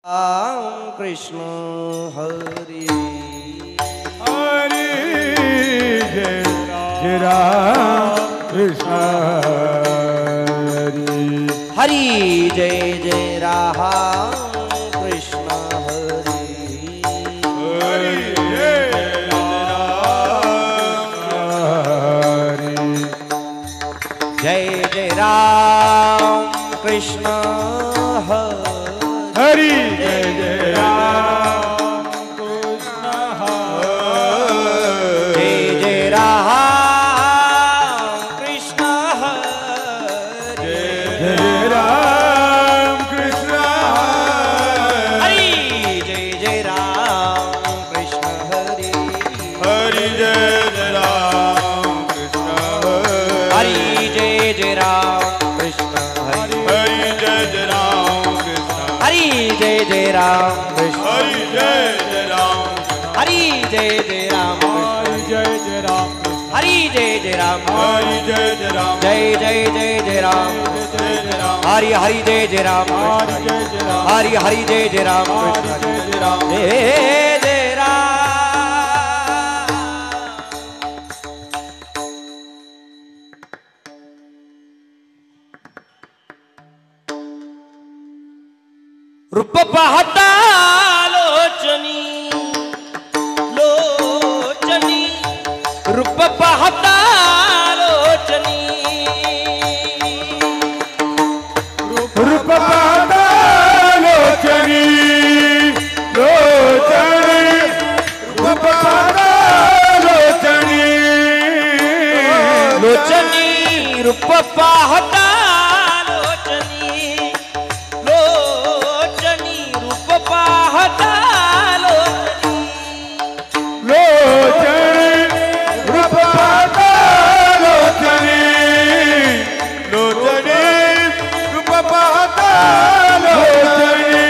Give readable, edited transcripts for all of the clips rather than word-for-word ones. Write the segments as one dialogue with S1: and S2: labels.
S1: राम कृष्ण हरि
S2: हरि जय राम कृष्ण
S1: हरि जय जय राम कृष्ण हरि
S2: हरि जय राम
S1: जय जय राम कृष्ण हरि
S2: हरि जय जय राम कृष्ण
S1: जय जय राम कृष्ण हरि
S2: जय राम कृष्ण
S1: हरि जय जय राम कृष्ण हरि
S2: हरि जय जय राम कृष्ण
S1: हरि जय जय राम कृष्ण हरि
S2: हरि जय जय राम कृष्ण
S1: हरि जय जय राम कृष्ण
S2: हरि जय जय राम
S1: हरि जय जय राम
S2: हरि जय जय राम
S1: हरि जय जय राम
S2: हरि जय जय राम
S1: जय जय जय जय राम
S2: जय जय राम
S1: हरि हरि जय जय राम
S2: हरि जय जय राम
S1: हरि हरि जय जय राम
S2: हरि जय जय राम
S1: जय जय राम रूप पाहता लोचनी लोचनी रूप पाहता लोचनी
S2: रूप पाहता लोचनी लोचनी रूप पाहता लोचनी
S1: लोचनी रूप पाहता लोचनी लोचनी रूप पाहता लोचनी
S2: लोचनी रूप पाहता लोचनी लोचनी रूप पाहता लोचनी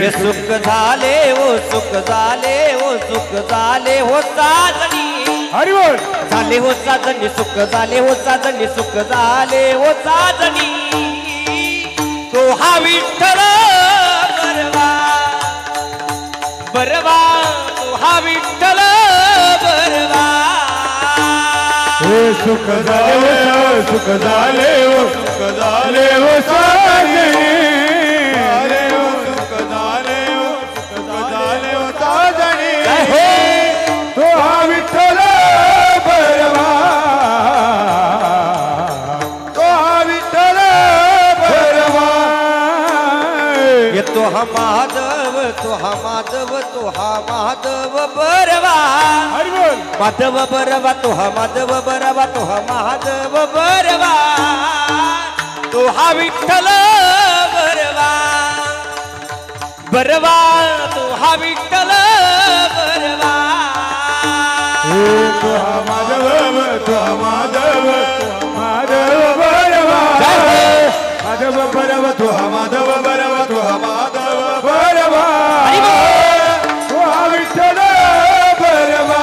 S1: हे सुख झाले हो सुख झाले हो सुख झाले हो साजणी
S2: हरि बोल
S1: झाले हो साजणी सुख झाले हो साजणी सुख झाले हो साजणी तो हा विठ्ठल बरवा बरवा तो हा विठ्ठल बरवा
S2: हे सुख झाले सुख झाले हो सुख झाले हो साजनी झाले हो सुख झाले हो सुख झाले हो साजनी
S1: जय हो
S2: तो हा विठ्ठल बरवा तो हा विठ्ठल बरवा
S1: ये तो हा माधव तो हा माधव तो हा माधव बरवा
S2: हरि बोल
S1: माधव बरवा तो हा माधव बरवा तो हा माधव बरवा तो हा विठ्ठल बरवा बरवा तो हा विठ्ठल बरवा
S2: हे तो हा माधव तो हा माधव तो हा माधव बरवा माधव बरवा तो हा माधव बरवा तो हा माधव बरवा तो हा विठ्ठल बरवा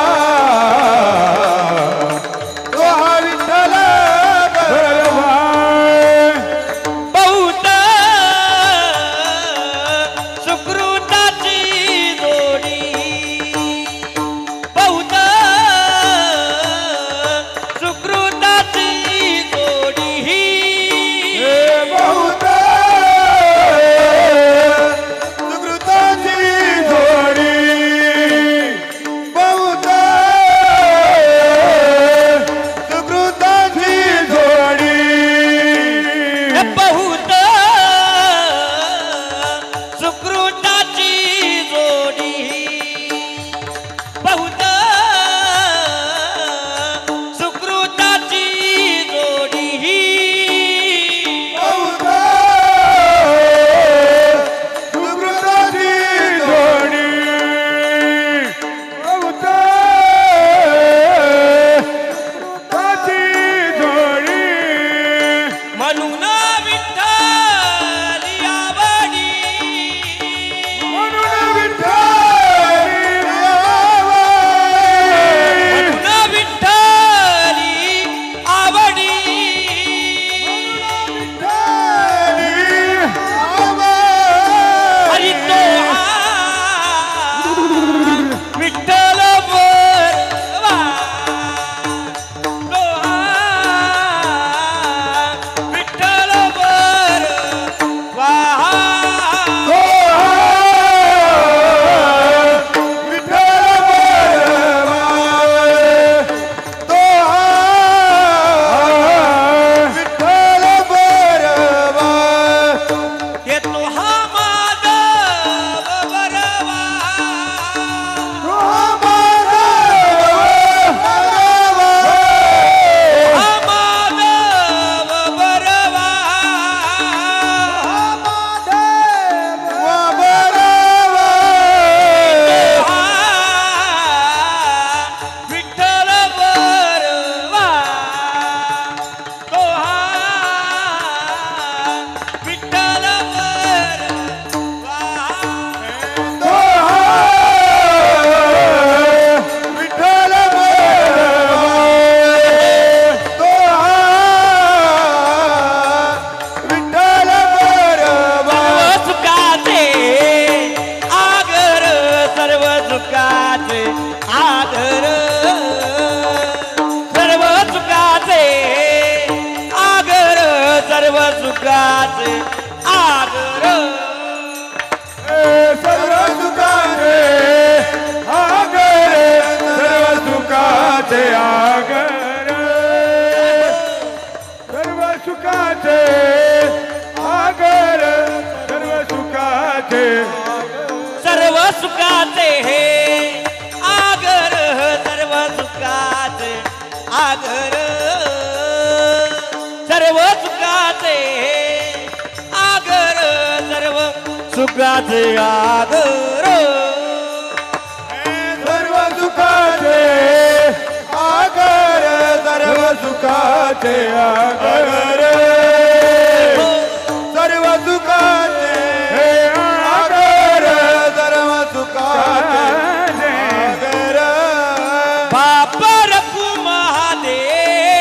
S2: तो हा विठ्ठल बरवा
S1: बहुत सुकृताची जोडी बहुत सुकृताची जोडी
S2: हे बहुत सुखाचे
S1: सर्व सुखाचे हे आगर सर्व सुखाचे आगर सर्व सुखाचे हे आगर सर्व सुखाचे आगर
S2: सर्व सुखाचे आगर सर्व सुखाचे आगर सर्व सुखाचे आगर सर्व सुखाचे आगर
S1: बाप रखू महादेवीवर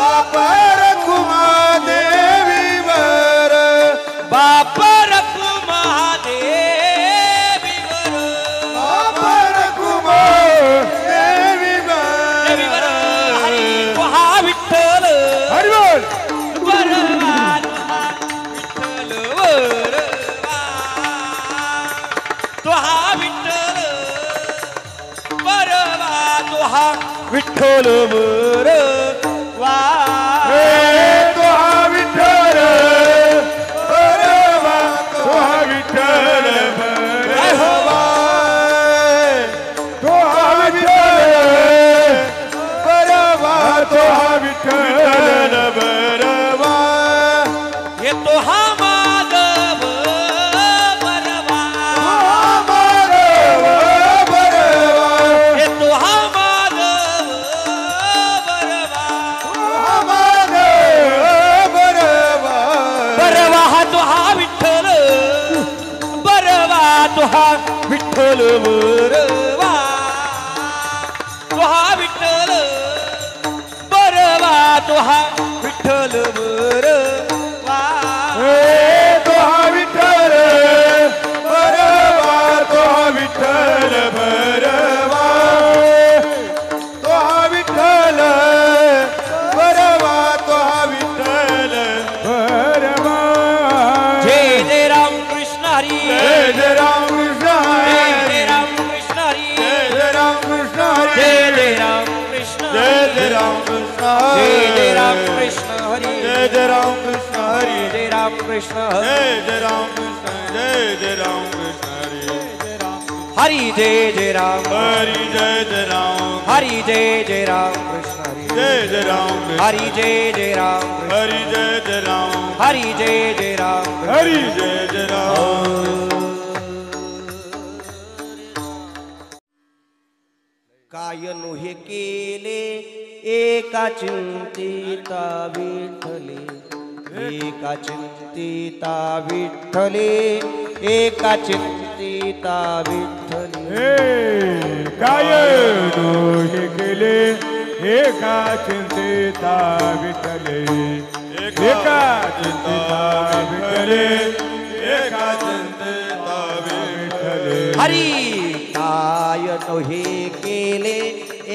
S2: बाप रखू महादेवीवर
S1: बाप रखू महादेवीवर
S2: बाप रखू महादेवीवर
S1: देवीवर हरी हा विठ्ठल
S2: हरी बोल
S1: वरवा तुहा विठ्ठल वरवा तुहा विठ्ठल वरवा तुहा विठ्ठल वरवा
S2: तो हा विठ्ठल बरवा तो हा विठ्ठल बरवा तो हा विठ्ठल बरवा तो हा विठ्ठल बरवा
S1: येतो हा माधव वरवा
S2: माधव बरवा
S1: येतो हा माधव वरवा
S2: माधव बरवा
S1: बरवा हा तो हा विठ्ठल बरवा तो हा विठ्ठल बरवा तो हा विठ्ठल बरवा तो हा विठ्ठल बरवा
S2: तो हा विठ्ठल बरवा तो हा विठ्ठल बरवा तो हा विठ्ठल बरवा तो हा विठ्ठल बरवा
S1: जय जय राम कृष्ण हरी
S2: जय जय राम कृष्ण
S1: जय
S2: हरी
S1: जय राम कृष्ण हरी
S2: जय जय राम कृष्ण हरी
S1: जय जय राम कृष्ण
S2: जय जय राम कृष्ण
S1: जय जय राम
S2: हरी
S1: कृष्ण हरी
S2: जय जय राम कृष्ण हरी
S1: जय राम कृष्ण हरी
S2: जय जय राम कृष्ण जय जय राम कृष्ण हरी
S1: हरी जय जय राम
S2: हरी जय जय राम
S1: हरी जय जय राम कृष्ण हरी
S2: जय जय राम
S1: हरी जय जय राम
S2: हरी जय जय राम
S1: हरी जय जय राम
S2: हरी जय जय राम
S1: काय नोहे केले एका चिंतिता विठ्ठले एका चिंतिता विठ्ठले एका चिंतिता विठ्ठले
S2: हे काय दोहे केले एका चिंतिता विठ्ठले एका चिंतिता विठ्ठले एका चिंतिता विठ्ठले
S1: हरी काय नोहे केले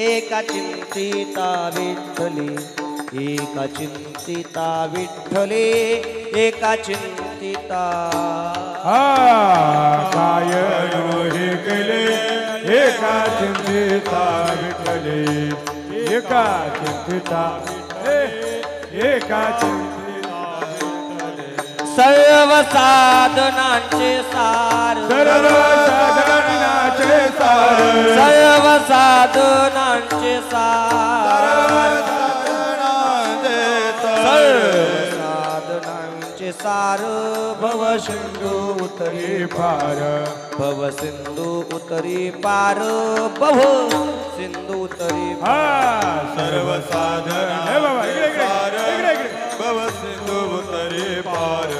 S1: एका चिंतिता विठ्ठले एका चिंतिता विठ्ठले एका चिंतिता
S2: हा काय हे केले एका चिंतिता विठ्ठले एका चिंतिता एका चिंतिता
S1: सर्व साधनांचे सार
S2: सर्व साधनाचे सार
S1: सर्व साधनांचे सार सर्व साधनांचे सार भव सिंधू उतरी
S2: पार
S1: भव सिंधू उतरी पार भव सिंधू उतरी
S2: हा सर्व साधन हे बाबा इकडे भव सिंधू उतरे पार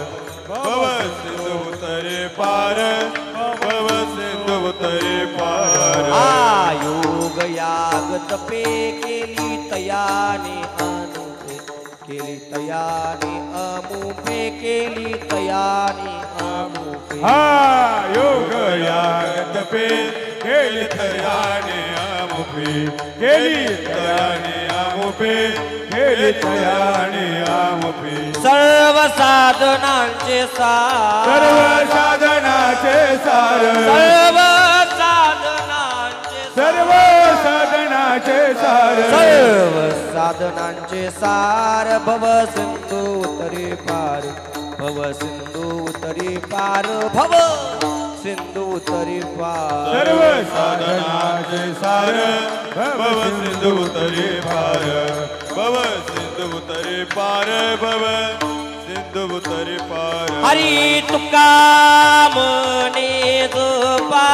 S2: भव सिंधू उतरे पार भव सिंधू उतरे पार
S1: आयोग याग तपे केली तयाने अनुपे केली तयाने अमुपे केली तयाने अमुपे
S2: हा योग यागत पे केली तयाने आमुपे केली तयाने आमुपे केली तयाने आमुपे
S1: सर्व साधनांचे सार
S2: सर्व साधनाचे सार
S1: सर्व साधनांचे
S2: सर्व साधनाचे सार
S1: सर्व साधनांचे सार भव सिंधू उतरे पार भव भव सिंधू उतरी पार भव सिंधू उतरी पार
S2: सर्व साधनाचे सार भव सिंधू उतरी पार भव सिंधू उतरी पार भव सिंधू उतरी पार
S1: हरी तुका मने जपा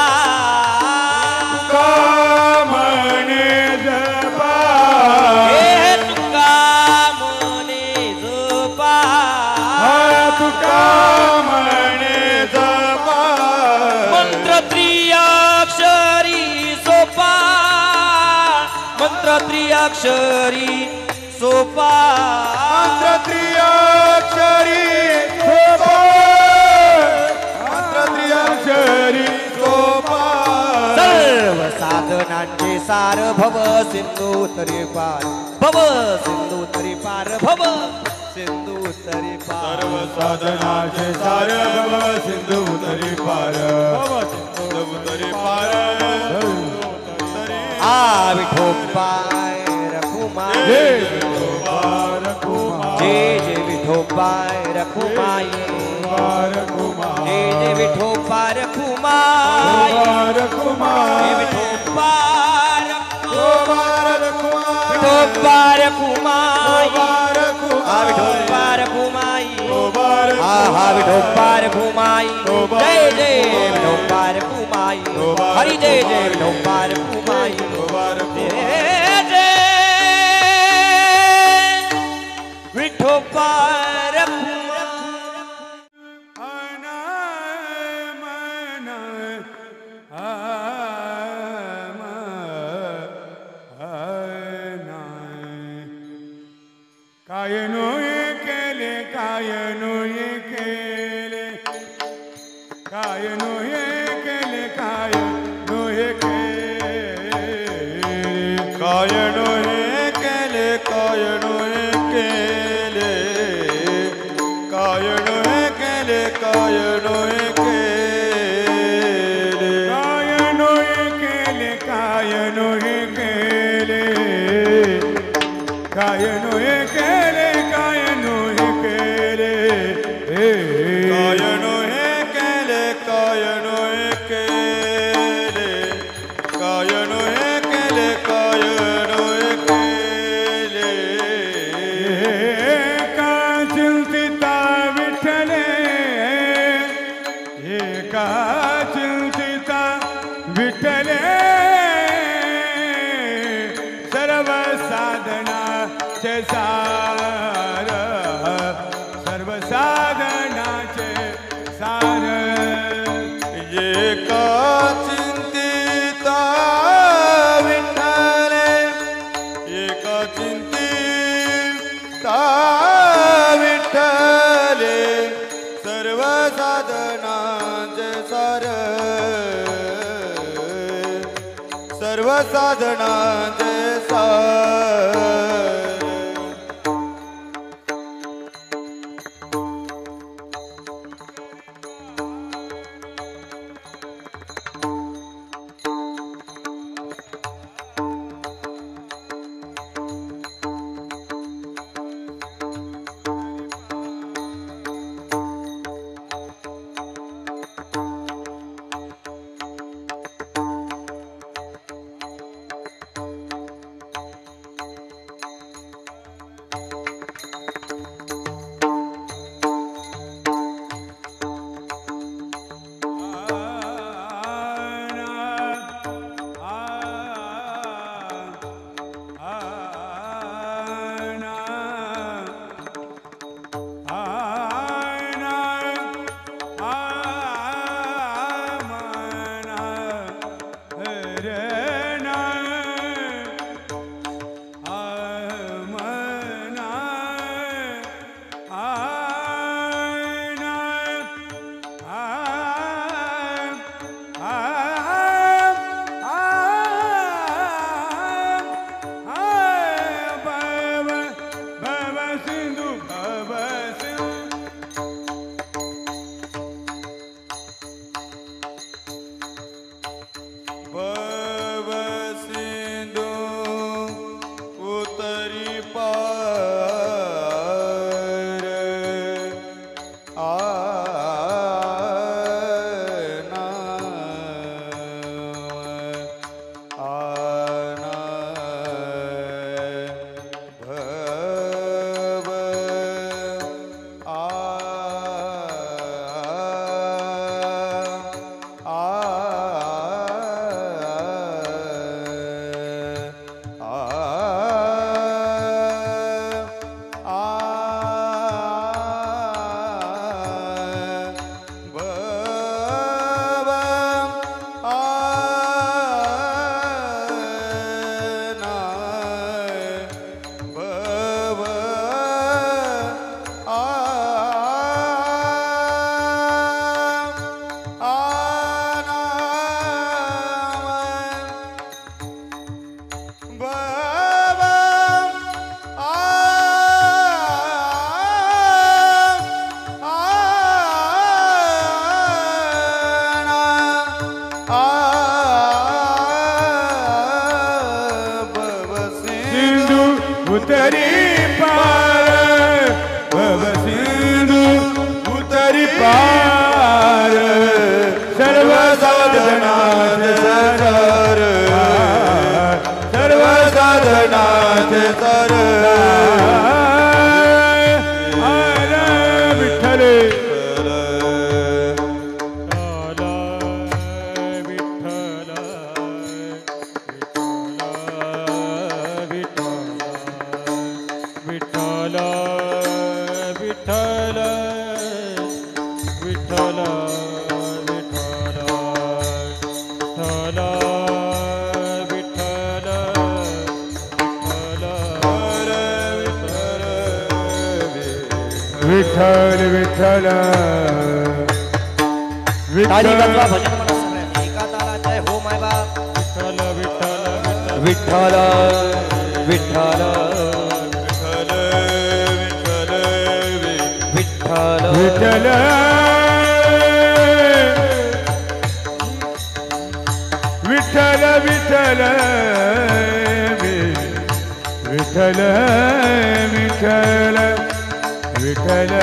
S2: मने जपा
S1: हे तुका मने जपा
S2: तुका मने जपा
S1: मंत्र त्रिअक्षरी सोपा मंत्र त्रिअक्षरी सोपा
S2: मंत्र त्रिअक्षरी सोपा मंत्र त्रिअक्षरी सोपा
S1: सर्व साधनांचे सार भव सिंधू तरी पार भव सिंधू तरी पार भव सिंधू तरी पार
S2: सर्व साधनाचे सार भव सिंधू उतरी पार भव सिंधू उतरी पार
S1: आ विठोबाय रखुमाई
S2: जय विठोबा रखुमाई
S1: जय जय विठोबाय रखुमाई जय जय विठोबा रखुमाई जय विठोबा विठोबा रखुमाई आ विठोबा रखुमाई आहा विठोबा रखुमाई जय जय विठोबा रखुमाई हरि जय जय विठोबा रखुमाई जय जय विठोबा रखुमाई
S2: कायनो हे केले कायनो हे केले कायनो हे केले कायनो हे केले कायनो हे केले कायनो हे केले कायनो हे केले कायनो हे केले कायनो हे केले कायनो हे केले कायनो हे केले कायनो हे केले कायनो हे केले कायनो हे केले कायनो हे केले कायनो हे केले एका चिंतिता विठ्ठले एका चिंतिता विठ्ठले सर्व साधनाचे सार सर्व साधनाचे सार एका चिंतिता विठ्ठले एका चिंतिता विठ्ठले सर्व साधनाचे सार सर्व साधनाचे सार उतरी पार भव सिंधू उतरी पार सर्व साधनाचे सर सर्व साधनाचे सर विठ्ठल विठ्ठल विठ्ठल
S1: ताली वाजवा भजन म्हणा सगळ्यांनी एका तालात आहे हो माय बाप विठ्ठल विठ्ठल विठ्ठल
S2: विठ्ठल विठ्ठल विठ्ठल विठ्ठल विठ्ठल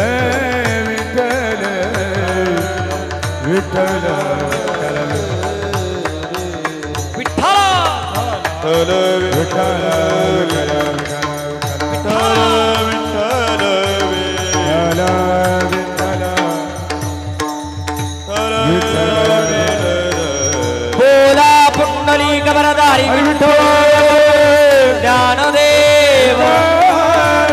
S2: विठ्ठल विठ्ठल विठ्ठल
S1: बोला पुंडलिक वरदारी विठ्ठल ज्ञानदेव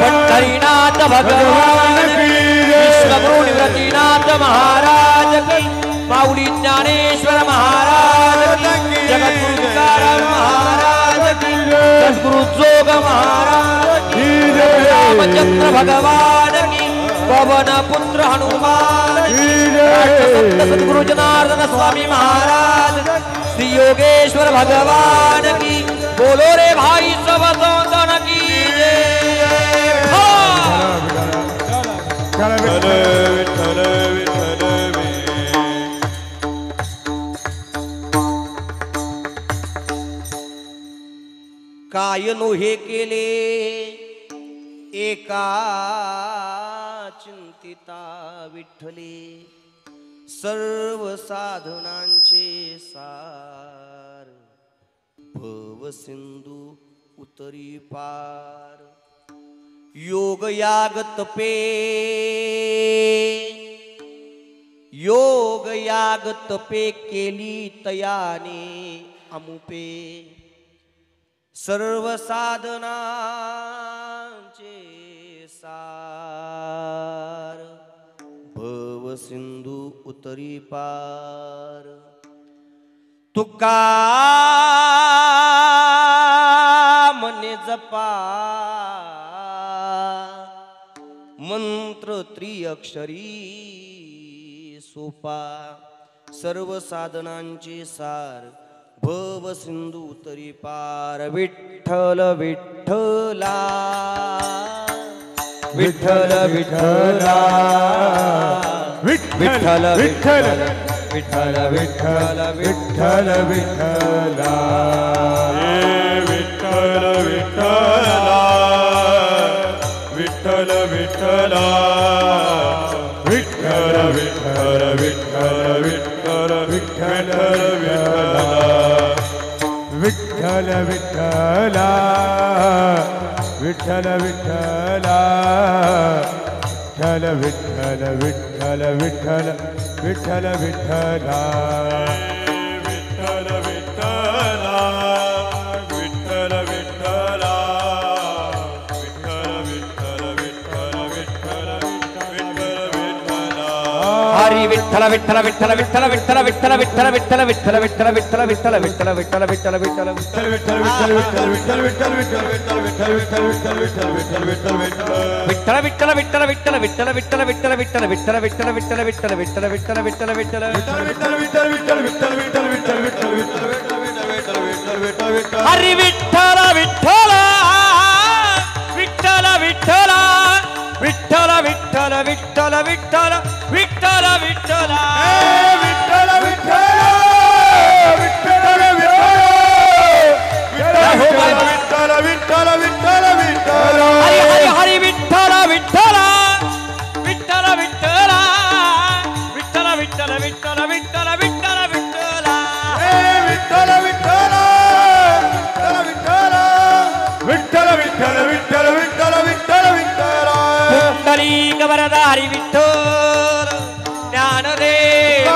S1: पंढरीनाथ भगवान विश्वगुरु निवृत्तीनाथ महाराज की माऊली ज्ञानेश्वर महाराज की जगद्गुरु तुकाराम महाराज की सद्गुरु जोग महाराज की रामचंद्र भगवान की पवन पुत्र हनुमान की सद्गुरु जनार्दन स्वामी महाराज श्री योगेश्वर भगवान की बोलो रे भाई सब सौंदन की काय नोहे केले एका चिंतिता विठ्ठले सर्व साधनांचे सार भव सिंधू उतरी पार योग याग तपे केली तयाने अमुपे सर्व साधनांचे सार भव सिंधू उतरी पार तुका मने जपा मंत्र त्रिअक्षरी सोपा सर्व साधनांचे सार भव सिंधू तरी पार विठ्ठल विठ्ठला विठ्ठल विठ्ठला विठ्ठल विठ्ठल विठ्ठल विठ्ठल विठ्ठल विठ्ठला
S2: विठ्ठल विठ्ठल विठ्ठल विठ्ठला विठ्ठल विठ्ठल विठ्ठल विठ्ठल विठ्ठल विठ्ठल विठ्ठला विठ्ठल विठ्ठला विठ्ठल विठ्ठल विठ्ठल विठ्ठल विठ्ठल विठ्ठला विठ्ठल विठ्ठला विठ्ठल विठ्ठला
S1: हरी विठ्ठल विठ्ठल विठ्ठल विठ्ठल विठ्ठल विठ्ठल विठ्ठल विठ्ठल विठ्ठल विठ्ठल विठ्ठल विठ्ठल विठ्ठल विठ्ठल विठ्ठल विठ्ठल हरी विठ्ठल विठ्ठल विठ्ठल विठ्ठल विठ्ठल विठ्ठल विठ्ठल विठ्ठल विठ्ठल विठ्ठल
S2: विठ्ठल विठ्ठल विठ्ठल विठ्ठल विठ्ठल विठ्ठल
S1: वरदारी विठ्ठल ज्ञानदेव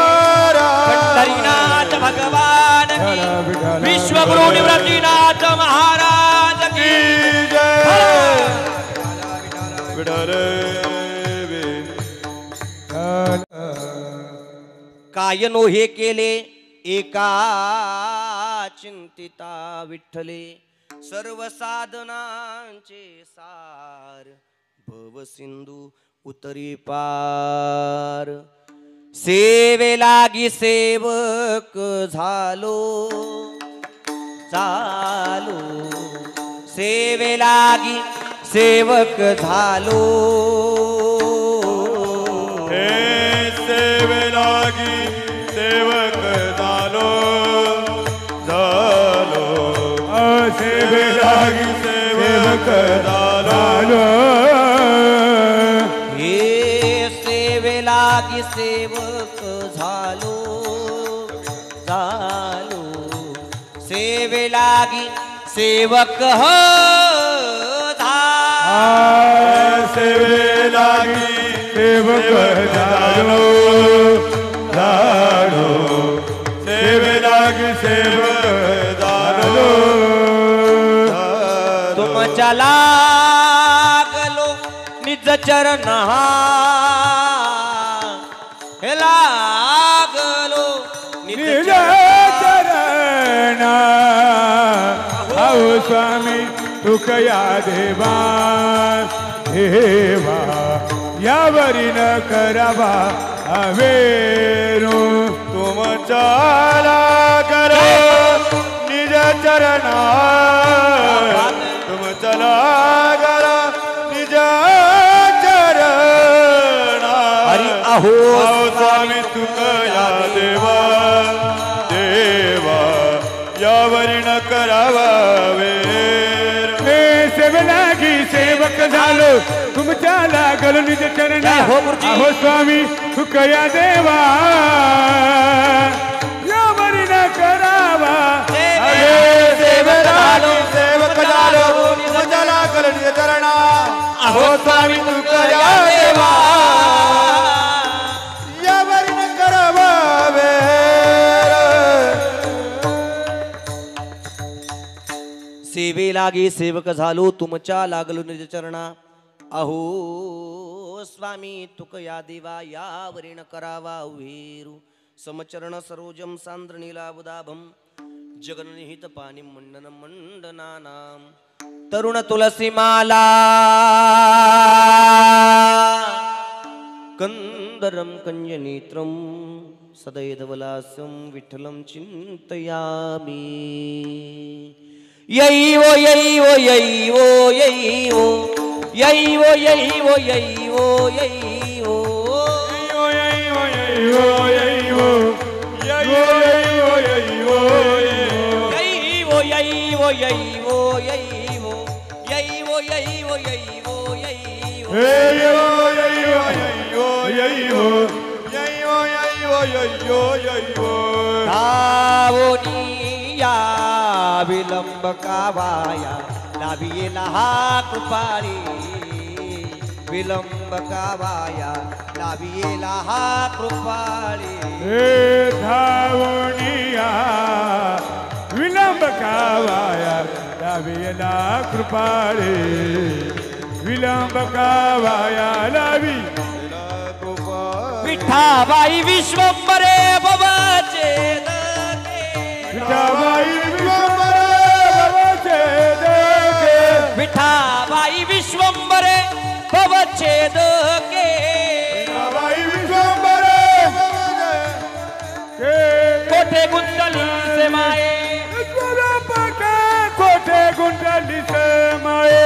S1: पंढरीनाथ भगवान की विश्वगुरु निवृत्तीनाथ महाराज की काय नोहे केले एका चिंतिता विठ्ठले सर्व साधनांचे सार भव सिंधू उतरी पार सेवे लागी सेवक झालो सेवे लागी सेवक झालो
S2: सेवे लागी सेवक झालो सेवे लागी सेवक झालो
S1: हे सेवे लागी सेवक झालो सेवे लागी सेवक
S2: सेवे लागी सेवक झालो सेवे लागी सेवक झालो
S1: तुमच्या लागलो निज चरण हे लागलो निज
S2: चरण अहो स्वामी तुकया देवा देवा यावरी न करावा अवेरू तुमच्या लागलो निज चरण तुमच्या लागलो निज चरण
S1: अहो
S2: स्वामी तुकया देवा देवा यावरी न करावा सेवलागी सेवक झालो तुमच्या लागलो निज चरण अहो स्वामी तुकया देवा यावरी न करावा सेवक झालो तुमच्या लागलो निज चरण अहो स्वामी तुकया देवा यावरी न करावा
S1: सेवे लागी सेवक झालो तुमच्या लागलो निज चरणा अहो स्वामी तुकया देवा यावरीन करावा वेरू समचरण सरोजम सांद्र नीलाबुदाभम जगननिहित पाणी मंडन मंडनानाम तरुण तुलसी माला कंदरम कंजनेत्रम सदैधवलासं विठ्ठलं चिन्तयामि यैवो यैवो यैवो यैवो यैवो यैवो यैवो यैवो विलंब कावाया लाभियेला हा कृपाळी विलंब कावाया लाभियेला हा कृपाळी
S2: धावणिया विलंब कावाया लाभियेला कृपाळी विलंब कावाया लाभी
S1: विठाबाई विश्वंभरे भवाचे
S2: विठाबाई
S1: विठाबाई विश्वंभरे भवच्छेद के कोठे गुंडली से माए
S2: कोठे गुंडली से माए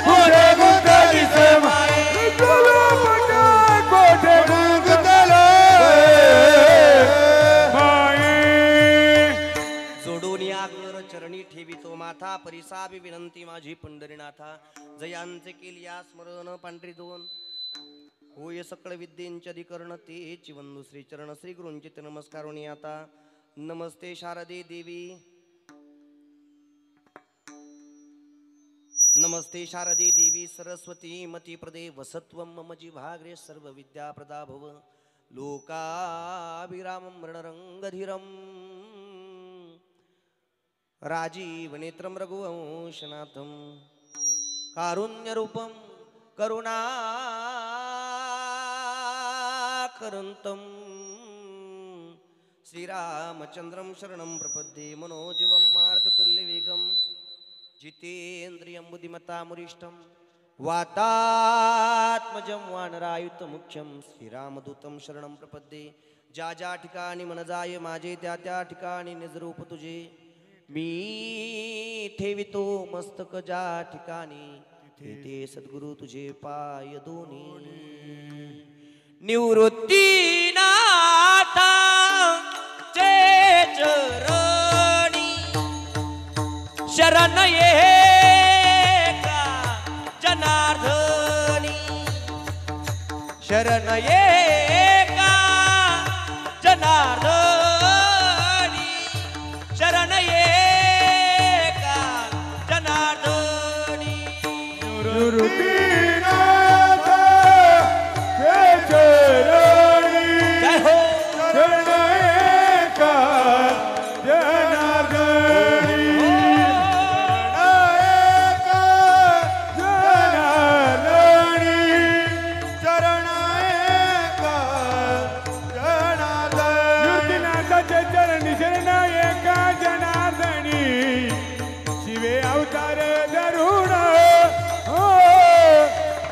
S2: कोठे गुंडली से माए कोठे
S1: जोडून यागर चरणी ठेवितो माथा परिसावी विनंती माझी पंढरीनाथा जयांचे केलिया स्मरण पांढरी दोन होय सकळ विद्येंचे अधिकरण तेची वंदू श्री चरण श्री गुरूंचे नमस्कारोनी आता नमस्ते शारदे देवी नमस्ते शारदे देवी सरस्वती मती प्रदे वसत्वं मम जिह्वाग्रे सर्व विद्या प्रदा भव लोकाभिरामं रणरंगधीरं राजीवनेत्रं रघुवंशनाथं कारुण्यरूपं करुणाकरन्तं श्रीरामचन्द्रं शरणं प्रपद्ये मनोजवं मारुततुल्यवेगं जितेन्द्रियं बुद्धिमतामुरिष्टं वातात्मजं वानरायुतमुख्यं श्रीरामदूतं शरणं प्रपद्ये ज्या ज्या ठिकाणी मन जाय माझे त्या त्या ठिकाणी निजरूप तुझे मी ठेवितो मस्तक ज्या ठिकाणी ते सद्गुरु तुझे पाय दोन्ही निवृत्तीनाथा चे चरणी शरण एका जनार्दनी शरण एका जनार्दनी शरण एका जनार्दनी
S2: निवृत्तीनाथ हे चरणी
S1: जय हो
S2: शरण एका जनार्दनी शरण एका जनार्दनी निवृत्तीनाथाचे चरणी शरण एका जनार्दनी शिवे अवतार धरून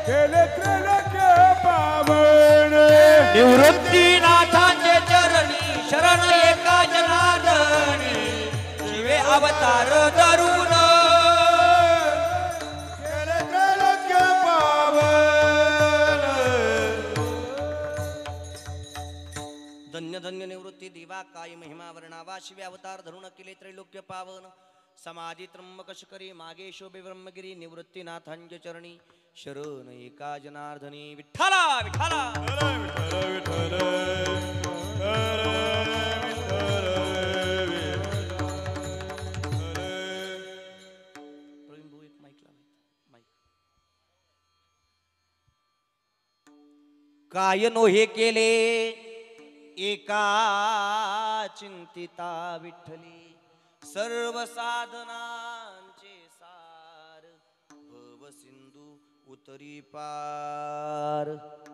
S2: केले त्रैलोक्य पावन
S1: निवृत्तीनाथांचे चरणी शरण एका जनार्दनी शिवे अवतार धरून
S2: केले त्रैलोक्य पावन
S1: धन्य धन्य निवृत्ती देवा काय महिमा वर्णावा शिवे अवतार धरून केले त्रैलोक्य पावन समाधी त्र्यंबक शिखरी मागे शोभे ब्रह्मगिरी निवृत्तीनाथांचे चरणी शरण एका जनार्दनी विठ्ठला विठ्ठला प्रवीण भाऊ एक माईक लावा माईक काय नोहे केले एका चिंतिता विठ्ठली सर्व साधनांचे सार भव सिंधू उतरी पार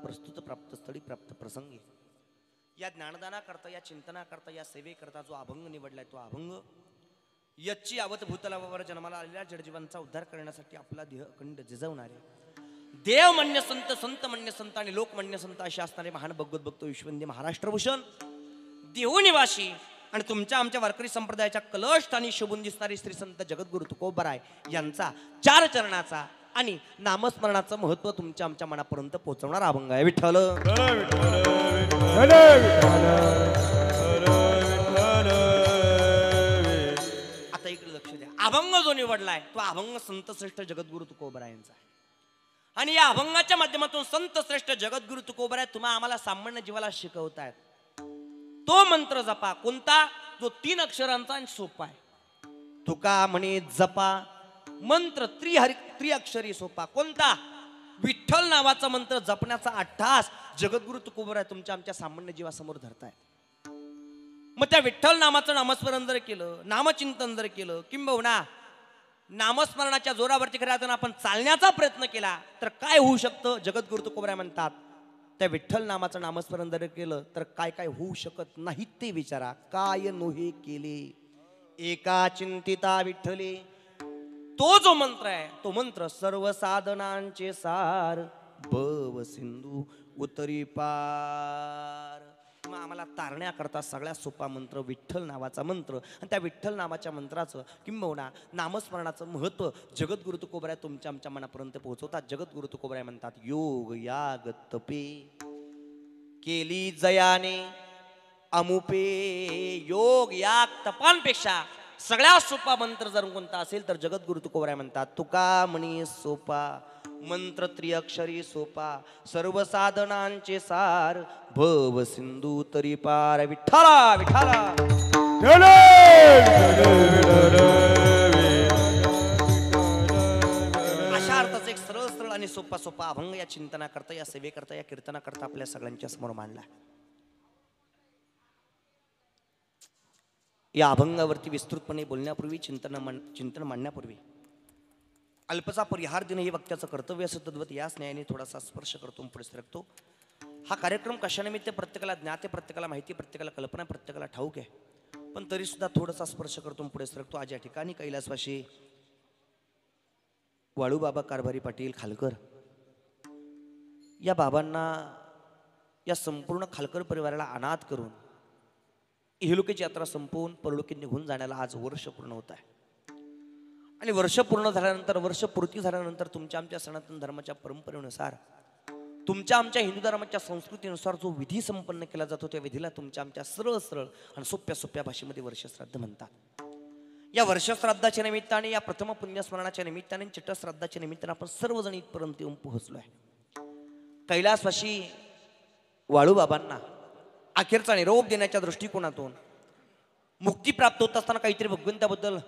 S1: प्रस्तुत प्राप्त स्थळी प्राप्त प्रसंगी या ज्ञानदाना करता या चिंतना करता या सेवे करता जो अभंग निवडलाय तो अभंग याची आवत भूतलावर जन्माला आलेल्या जडजीवांचा उद्धार करण्यासाठी आपला देह अखंड जिजवणारे देव मान्य संत संत मान्य संत आणि लोकमान्य संत असे असणारे महान भगवत भक्त विश्वंदी महाराष्ट्रभूषण देहू निवासी आणि तुमच्या आमच्या वारकरी संप्रदायाच्या कलष्ठानी शोभून दिसणारे श्री संत जगद्गुरु तुकोबराय यांचा 4 चरणाचा आणि नामस्मरणाचं महत्व तुमच्या आमच्या मनापर्यंत पोहोचवणारा अभंग आहे विठ्ठल आता इकडे लक्ष द्या अभंग जो निवडलाय तो अभंग संत श्रेष्ठ जगद्गुरु तुकोबराय यांचा आहे आणि या अभंगाच्या माध्यमातून संत श्रेष्ठ जगद्गुरु तुकोबराय तुम्हा आम्हाला सामान्य जीवाला शिकवतायत तो मंत्र जपा कोणता जो 3 अक्षरांचा आणि सोपा आहे तुका म्हणे जपा मंत्र त्रिअक्षरी सोपा कोणता विठ्ठल नावाचा मंत्र जपण्याचा अट्टास जगद्गुरु तुकोबराय तुमच्या आमच्या सामान्य जीवासमोर धरताय मग त्या विठ्ठल नामाचं नामस्मरण जर केलं नामचिंतन जर केलं किंबहुना नामस्मरणाच्या जोरावरती खऱ्या आपण चालण्याचा प्रयत्न केला तर काय होऊ शकतं जगद्गुरु तुकोबराय म्हणतात त्या विठ्ठल नामाचं नामस्मरण जर केलं तर काय काय होऊ शकत नाही ते विचारा काय नोहे केले एका चिंतिता विठ्ठले तो जो मंत्र आहे तो मंत्र सर्व साधनांचे सार भव सिंधू उतरी पार मग आम्हाला तारण्याकरता सगळ्यात सोपा मंत्र विठ्ठल नावाचा मंत्र आणि त्या विठ्ठल नावाच्या मंत्राचं किंबहुना नामस्मरणाचं महत्व जगद्गुरु तुकोबराय तुमच्या आमच्या मनापर्यंत पोहोचवतात जगद्गुरु तुकोबराय म्हणतात योग याग तपे केली जयाने अमुपे योग याग तपांपेक्षा सगळ्यात सोपा मंत्र जर कोणता असेल तर जगद्गुरु तुकोबराय म्हणतात तुका म्हणी सोपा मंत्र त्रिअक्षरी सोपा सर्व साधनांचे सार भव सिंधू तरी पार विठ्ठला विठ्ठला सोपा सोपा अभंग या चिंतनाकरता, या सेवेकरता, या कीर्तनाकरता आपल्या सगळ्यांच्या समोर मांडला. या अभंगावरती विस्तृतपणे बोलण्यापूर्वी, चिंतन मांडण्यापूर्वी अल्पसा परिहार देणं हे वक्त्याचं कर्तव्य असं तद्वत याच न्यायाने थोडासा स्पर्श करतो, पुढे सरकतो. हा कार्यक्रम कशानिमित्त प्रत्येकाला ज्ञात आहे, प्रत्येकाला माहिती, प्रत्येकाला कल्पना, प्रत्येकाला ठाऊक आहे, पण तरी सुद्धा थोडासा स्पर्श करतो, पुढे सरकतो. आज या ठिकाणी कैलासवासी वाळूबाबा कारभारी पाटील खालकर या बाबांना, या संपूर्ण खालकर परिवाराला अनाथ करून इहलोकीची यात्रा संपवून परलोकी निघून जाण्याला आज वर्ष पूर्ण होत आहे. आणि वर्ष पूर्ण झाल्यानंतर, वर्ष पूर्ती झाल्यानंतर तुमच्या आमच्या सनातन धर्माच्या परंपरेनुसार, तुमच्या आमच्या हिंदू धर्माच्या संस्कृतीनुसार जो विधी संपन्न केला जातो, त्या विधीला तुमच्या आमच्या सरळ सरळ आणि सोप्या सोप्या भाषेमध्ये वर्षश्राद्ध म्हणतात. या वर्षश्राद्धाच्या निमित्ताने, या प्रथम पुण्यस्मरणाच्या निमित्ताने, चिट्टश्राद्धाच्या निमित्ताने आपण सर्वजण इथपर्यंत येऊन पोहोचलो आहे. कैलासवासी वाळूबाबांना अखेरचा निरोप देण्याच्या दृष्टिकोनातून, मुक्ती प्राप्त होत असताना काहीतरी भगवंताबद्दल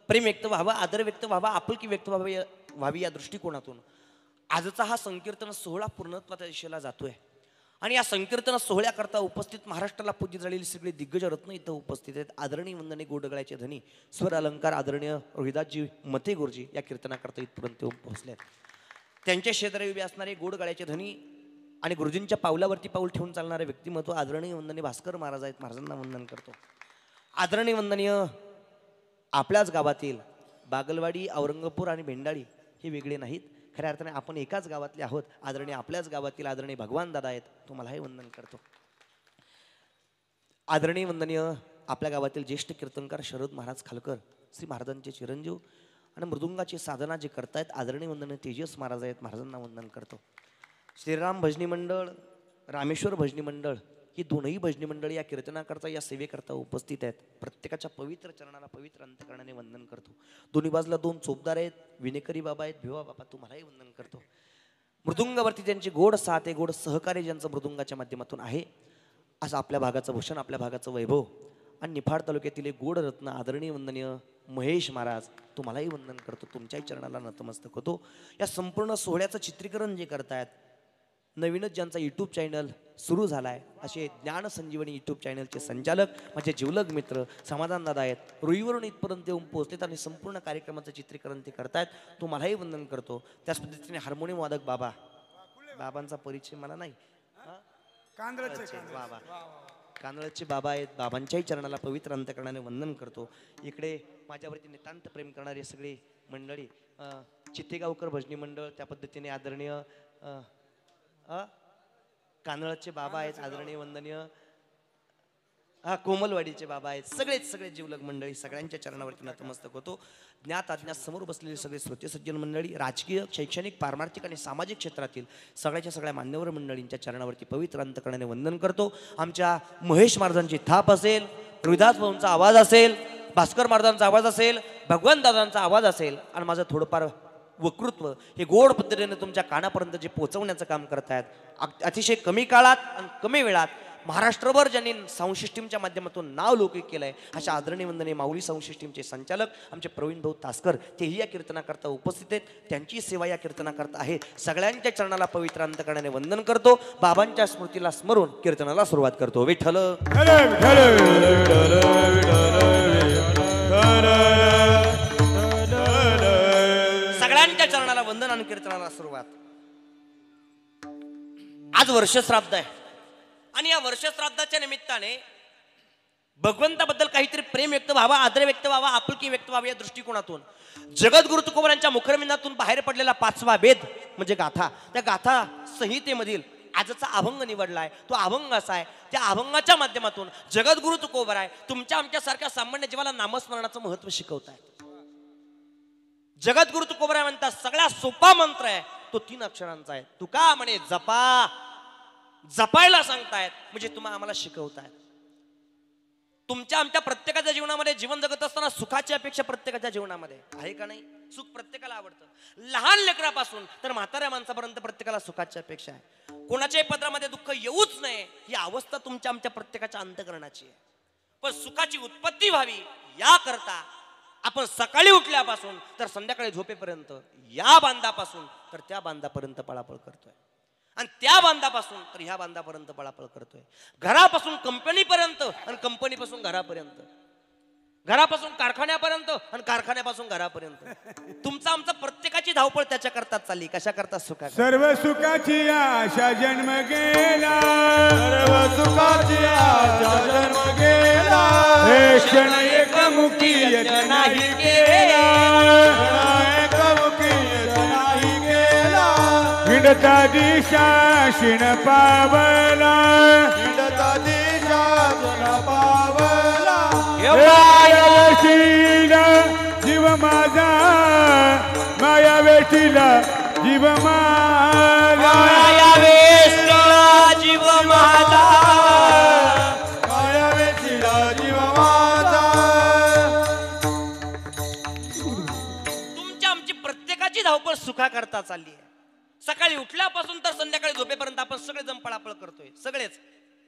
S1: प्रेम व्यक्त व्हावं, आदर व्यक्त व्हावा, आपुलकी व्यक्त व्हावी या दृष्टिकोनातून आजचा हा संकीर्तन सोहळा पूर्णत्वाच्या दिशेला जातोय. आणि या संकीर्तन सोहळ्याकरता उपस्थित महाराष्ट्राला पूज्य झालेली सगळी दिग्गज रत्न इथं उपस्थित आहेत. आदरणीय वंदने गोडगळ्याचे धनी स्वर अलंकार आदरणीय रोहिदासजी मते गुरुजी या कीर्तनाकरता इथपर्यंत येऊन पोहोचले आहेत. त्यांच्या क्षेत्रात उभे असणारे गोडगळ्याचे धनी आणि गुरुजींच्या पावलावरती पाऊल ठेवून चालणारे व्यक्तिमत्व आदरणीय वंदने भास्कर महाराज आहेत. महाराजांना वंदन करतो. आदरणीय वंदनीय आपल्याच गावातील बागलवाडी, औरंगापूर आणि भेंडाळी हे वेगळे नाहीत, खऱ्या अर्थाने आपण एकाच गावातले आहोत. आदरणीय आपल्याच गावातील आदरणीय भगवान दादा आहेत, तुम्हालाही वंदन करतो. आदरणीय वंदनीय आपल्या गावातील ज्येष्ठ कीर्तनकार शरद महाराज खालकर, श्री महाराजांचे चिरंजीव आणि मृदुंगाची साधना जे करतायत आदरणीय वंदनीय तेजस महाराज आहेत. महाराजांना वंदन करतो. श्रीराम भजनी मंडळ, रामेश्वर भजनी मंडळ ही दोनही भजनी मंडळ या कीर्तनाकरता, या सेवेकरता उपस्थित आहेत. प्रत्येकाच्या पवित्र चरणाला पवित्र अंतकरणाने वंदन करतो. दोन्ही बाजूला दोन चोपदार आहेत, विनेकरी बाबा आहेत. भिवा बाबा तुम्हालाही वंदन करतो. मृदुंगावरती त्यांची गोड साथ आहे, गोड सहकार्य ज्यांचं मृदुंगाच्या माध्यमातून आहे, असं आपल्या भागाचं भूषण, आपल्या भागाचं वैभव आणि निफाड तालुक्यातील एक गोड रत्न आदरणीय वंदनीय महेश महाराज तुम्हालाही वंदन करतो. तुमच्याही चरणाला नतमस्तक होतो. या संपूर्ण सोहळ्याचं चित्रीकरण जे करतायत, नवीनच ज्यांचा यूट्यूब चॅनल सुरू झाला आहे असे ज्ञान संजीवनी यूट्यूब चॅनलचे संचालक माझे जिवलग मित्र समाधान दादा आहेत. रुईवरून इथपर्यंत येऊन पोहोचलेत आणि संपूर्ण कार्यक्रमाचं चित्रीकरण ते करतायत. तुम्हालाही वंदन करतो. त्याच पद्धतीने हार्मोनियम वादक बाबांचा परिचय मला नाही, बाबा कांदळचे बाबा आहेत. बाबांच्याही चरणाला पवित्र अंतकरणाने वंदन करतो. इकडे माझ्यावरती नितांत प्रेम करणारे सगळे मंडळी, चित्तेगावकर भजनी मंडळ, त्या पद्धतीने आदरणीय कांदळचे बाबा आहेत, आदरणीय वंदनीय कोमलवाडीचे बाबा आहेत. सगळे जीवलग मंडळी, सगळ्यांच्या चरणावरती नतमस्तक होतो. ज्ञात अज्ञात समोर बसलेले सगळे श्रोते सज्जन मंडळी, राजकीय, शैक्षणिक, पारमार्थिक आणि सामाजिक क्षेत्रातील सगळ्या मान्यवर मंडळींच्या चरणावरती पवित्र अंतकरणाने वंदन करतो. आमच्या महेश महाराजांची थाप असेल, रोहिदास भाऊंचा आवाज असेल, भास्कर महाराजांचा आवाज असेल, भगवान दादांचा आवाज असेल आणि माझं थोडंफार वक्तृत्व हे गोड पद्धतीने तुमच्या कानापर्यंत जे पोहोचवण्याचं काम करतायत, अतिशय कमी काळात आणि कमी वेळात महाराष्ट्रभर ज्यांनी साऊंड सिस्टीमच्या माध्यमातून नाव लौकिक केलं आहे अशा आदरणीय वंदनीय माऊली साऊंड सिस्टीमचे संचालक आमचे प्रवीण भाऊ तासकर तेही या कीर्तनाकरता उपस्थित आहेत. त्यांची सेवा या कीर्तनाकरता आहे. सगळ्यांच्या चरणाला पवित्र अंतकरणाने वंदन करतो. बाबांच्या स्मृतीला स्मरून कीर्तनाला सुरुवात करतो. विठ्ठल सगळ्यांच्या चरणाला वंदन आणि कीर्तनाला सुरुवात. आज वर्षश्राद्ध आहे आणि या वर्षश्राद्धाच्या निमित्ताने भगवंताबद्दल काहीतरी प्रेम व्यक्त व्हावा, आदर व्यक्त व्हावा, आपुलकी व्यक्त व्हावी या दृष्टिकोनातून जगद्गुरु तुकोबारांच्या मुखरविंदातून बाहेर पडलेला 5वा वेद म्हणजे गाथा, त्या गाथा संहितेमधील आजचा अभंग निवडलाय. तो अभंग असा आहे, त्या अभंगाच्या माध्यमातून जगद्गुरु तुकोबाराय तुमच्या आमच्यासारख्या सामान्य जीवाला नामस्मरणाचं महत्व शिकवताय. जगद्गुरु तुकोबाराय म्हणतात सगळ्यात सोपा मंत्र आहे तो 3 अक्षरांचा आहे. तुका म्हणे जपा, जपायला सांगतायत म्हणजे तुम्हाला आम्हाला शिकवतायत. तुमच्या आमच्या प्रत्येकाच्या जीवनामध्ये जीवन जगत असताना सुखाची अपेक्षा प्रत्येकाच्या जीवनामध्ये आहे का नाही? सुख प्रत्येकाला आवडतं, लहान लेकरापासून तर म्हाताऱ्या माणसापर्यंत प्रत्येकाला सुखाची अपेक्षा आहे. कोणाच्याही पदरामध्ये दुःख येऊच नये ही अवस्था तुमच्या आमच्या प्रत्येकाच्या अंतःकरणाची आहे. पण सुखाची उत्पत्ती व्हावी याकरता आपण सकाळी उठल्यापासून तर संध्याकाळी झोपेपर्यंत या बांधापासून तर त्या बांधापर्यंत पळापळ करतोय, आणि त्या बांधापासून तर ह्या बांधापर्यंत पळापळ करतोय, घरापासून कंपनीपर्यंत आणि कंपनीपासून घरापर्यंत, घरापासून कारखान्यापर्यंत आणि कारखान्यापासून घरापर्यंत. तुमचा आमचा प्रत्येकाची धावपळ त्याच्या करता चालली. कशा करता? सुखा.
S2: सर्व सुखाची आशा जन्म गेला, सर्व सुखाची आशा जन्म गेला, हे क्षण एकमुखी यज्ञ नाही केला, एकमुखी यज्ञ नाही केला, हिंडता दिशा शिण पावला, हिंडता दिशा शिण पावला, माया जीव माझा, माया वेशीला जीव माझा,
S1: माया वेशीला जीव माझा,
S2: माया वेशीला जीव माझा.
S1: तुमच्या आमची प्रत्येकाची धावपळ सुखा करता चालली आहे. सकाळी उठल्यापासून तर संध्याकाळी झोपेपर्यंत आपण सगळे जण पळापळ करतोय, सगळेच.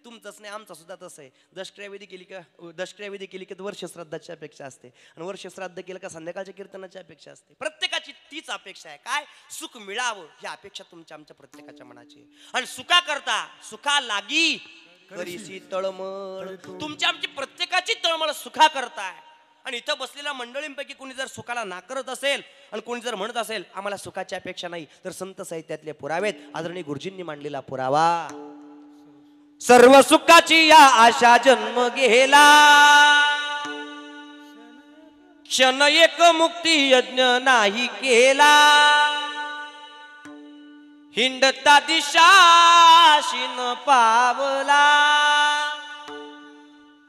S1: तुमचंच नाही, आमचं सुद्धा तसं आहे. दशक्रियाविधी केली का, दशक्रियाविधी केली की वर्ष श्राद्धाची अपेक्षा असते, आणि वर्ष श्राद्ध केलं का संध्याकाळच्या कीर्तनाची अपेक्षा असते. प्रत्येकाची तीच अपेक्षा आहे. काय? सुख मिळावं ही अपेक्षा तुमच्या आमच्या प्रत्येकाच्या मनाची आहे. आणि सुखा करता सुखा लागी करीसी तळमळ. तुमच्या आमची प्रत्येकाची तळमळ सुखा करताय. आणि इथं बसलेल्या मंडळींपैकी कोणी जर सुखाला नाकारत असेल आणि कोणी जर म्हणत असेल आम्हाला सुखाची अपेक्षा नाही, तर संत साहित्यातले पुरावेत आदरणीय गुरुजींनी मांडलेला पुरावा. सर्व सुखाची या आशा जन्म गेला, क्षण एक मुक्ती यज्ञ नाही केला, हिंडता दिशा शिन पावला,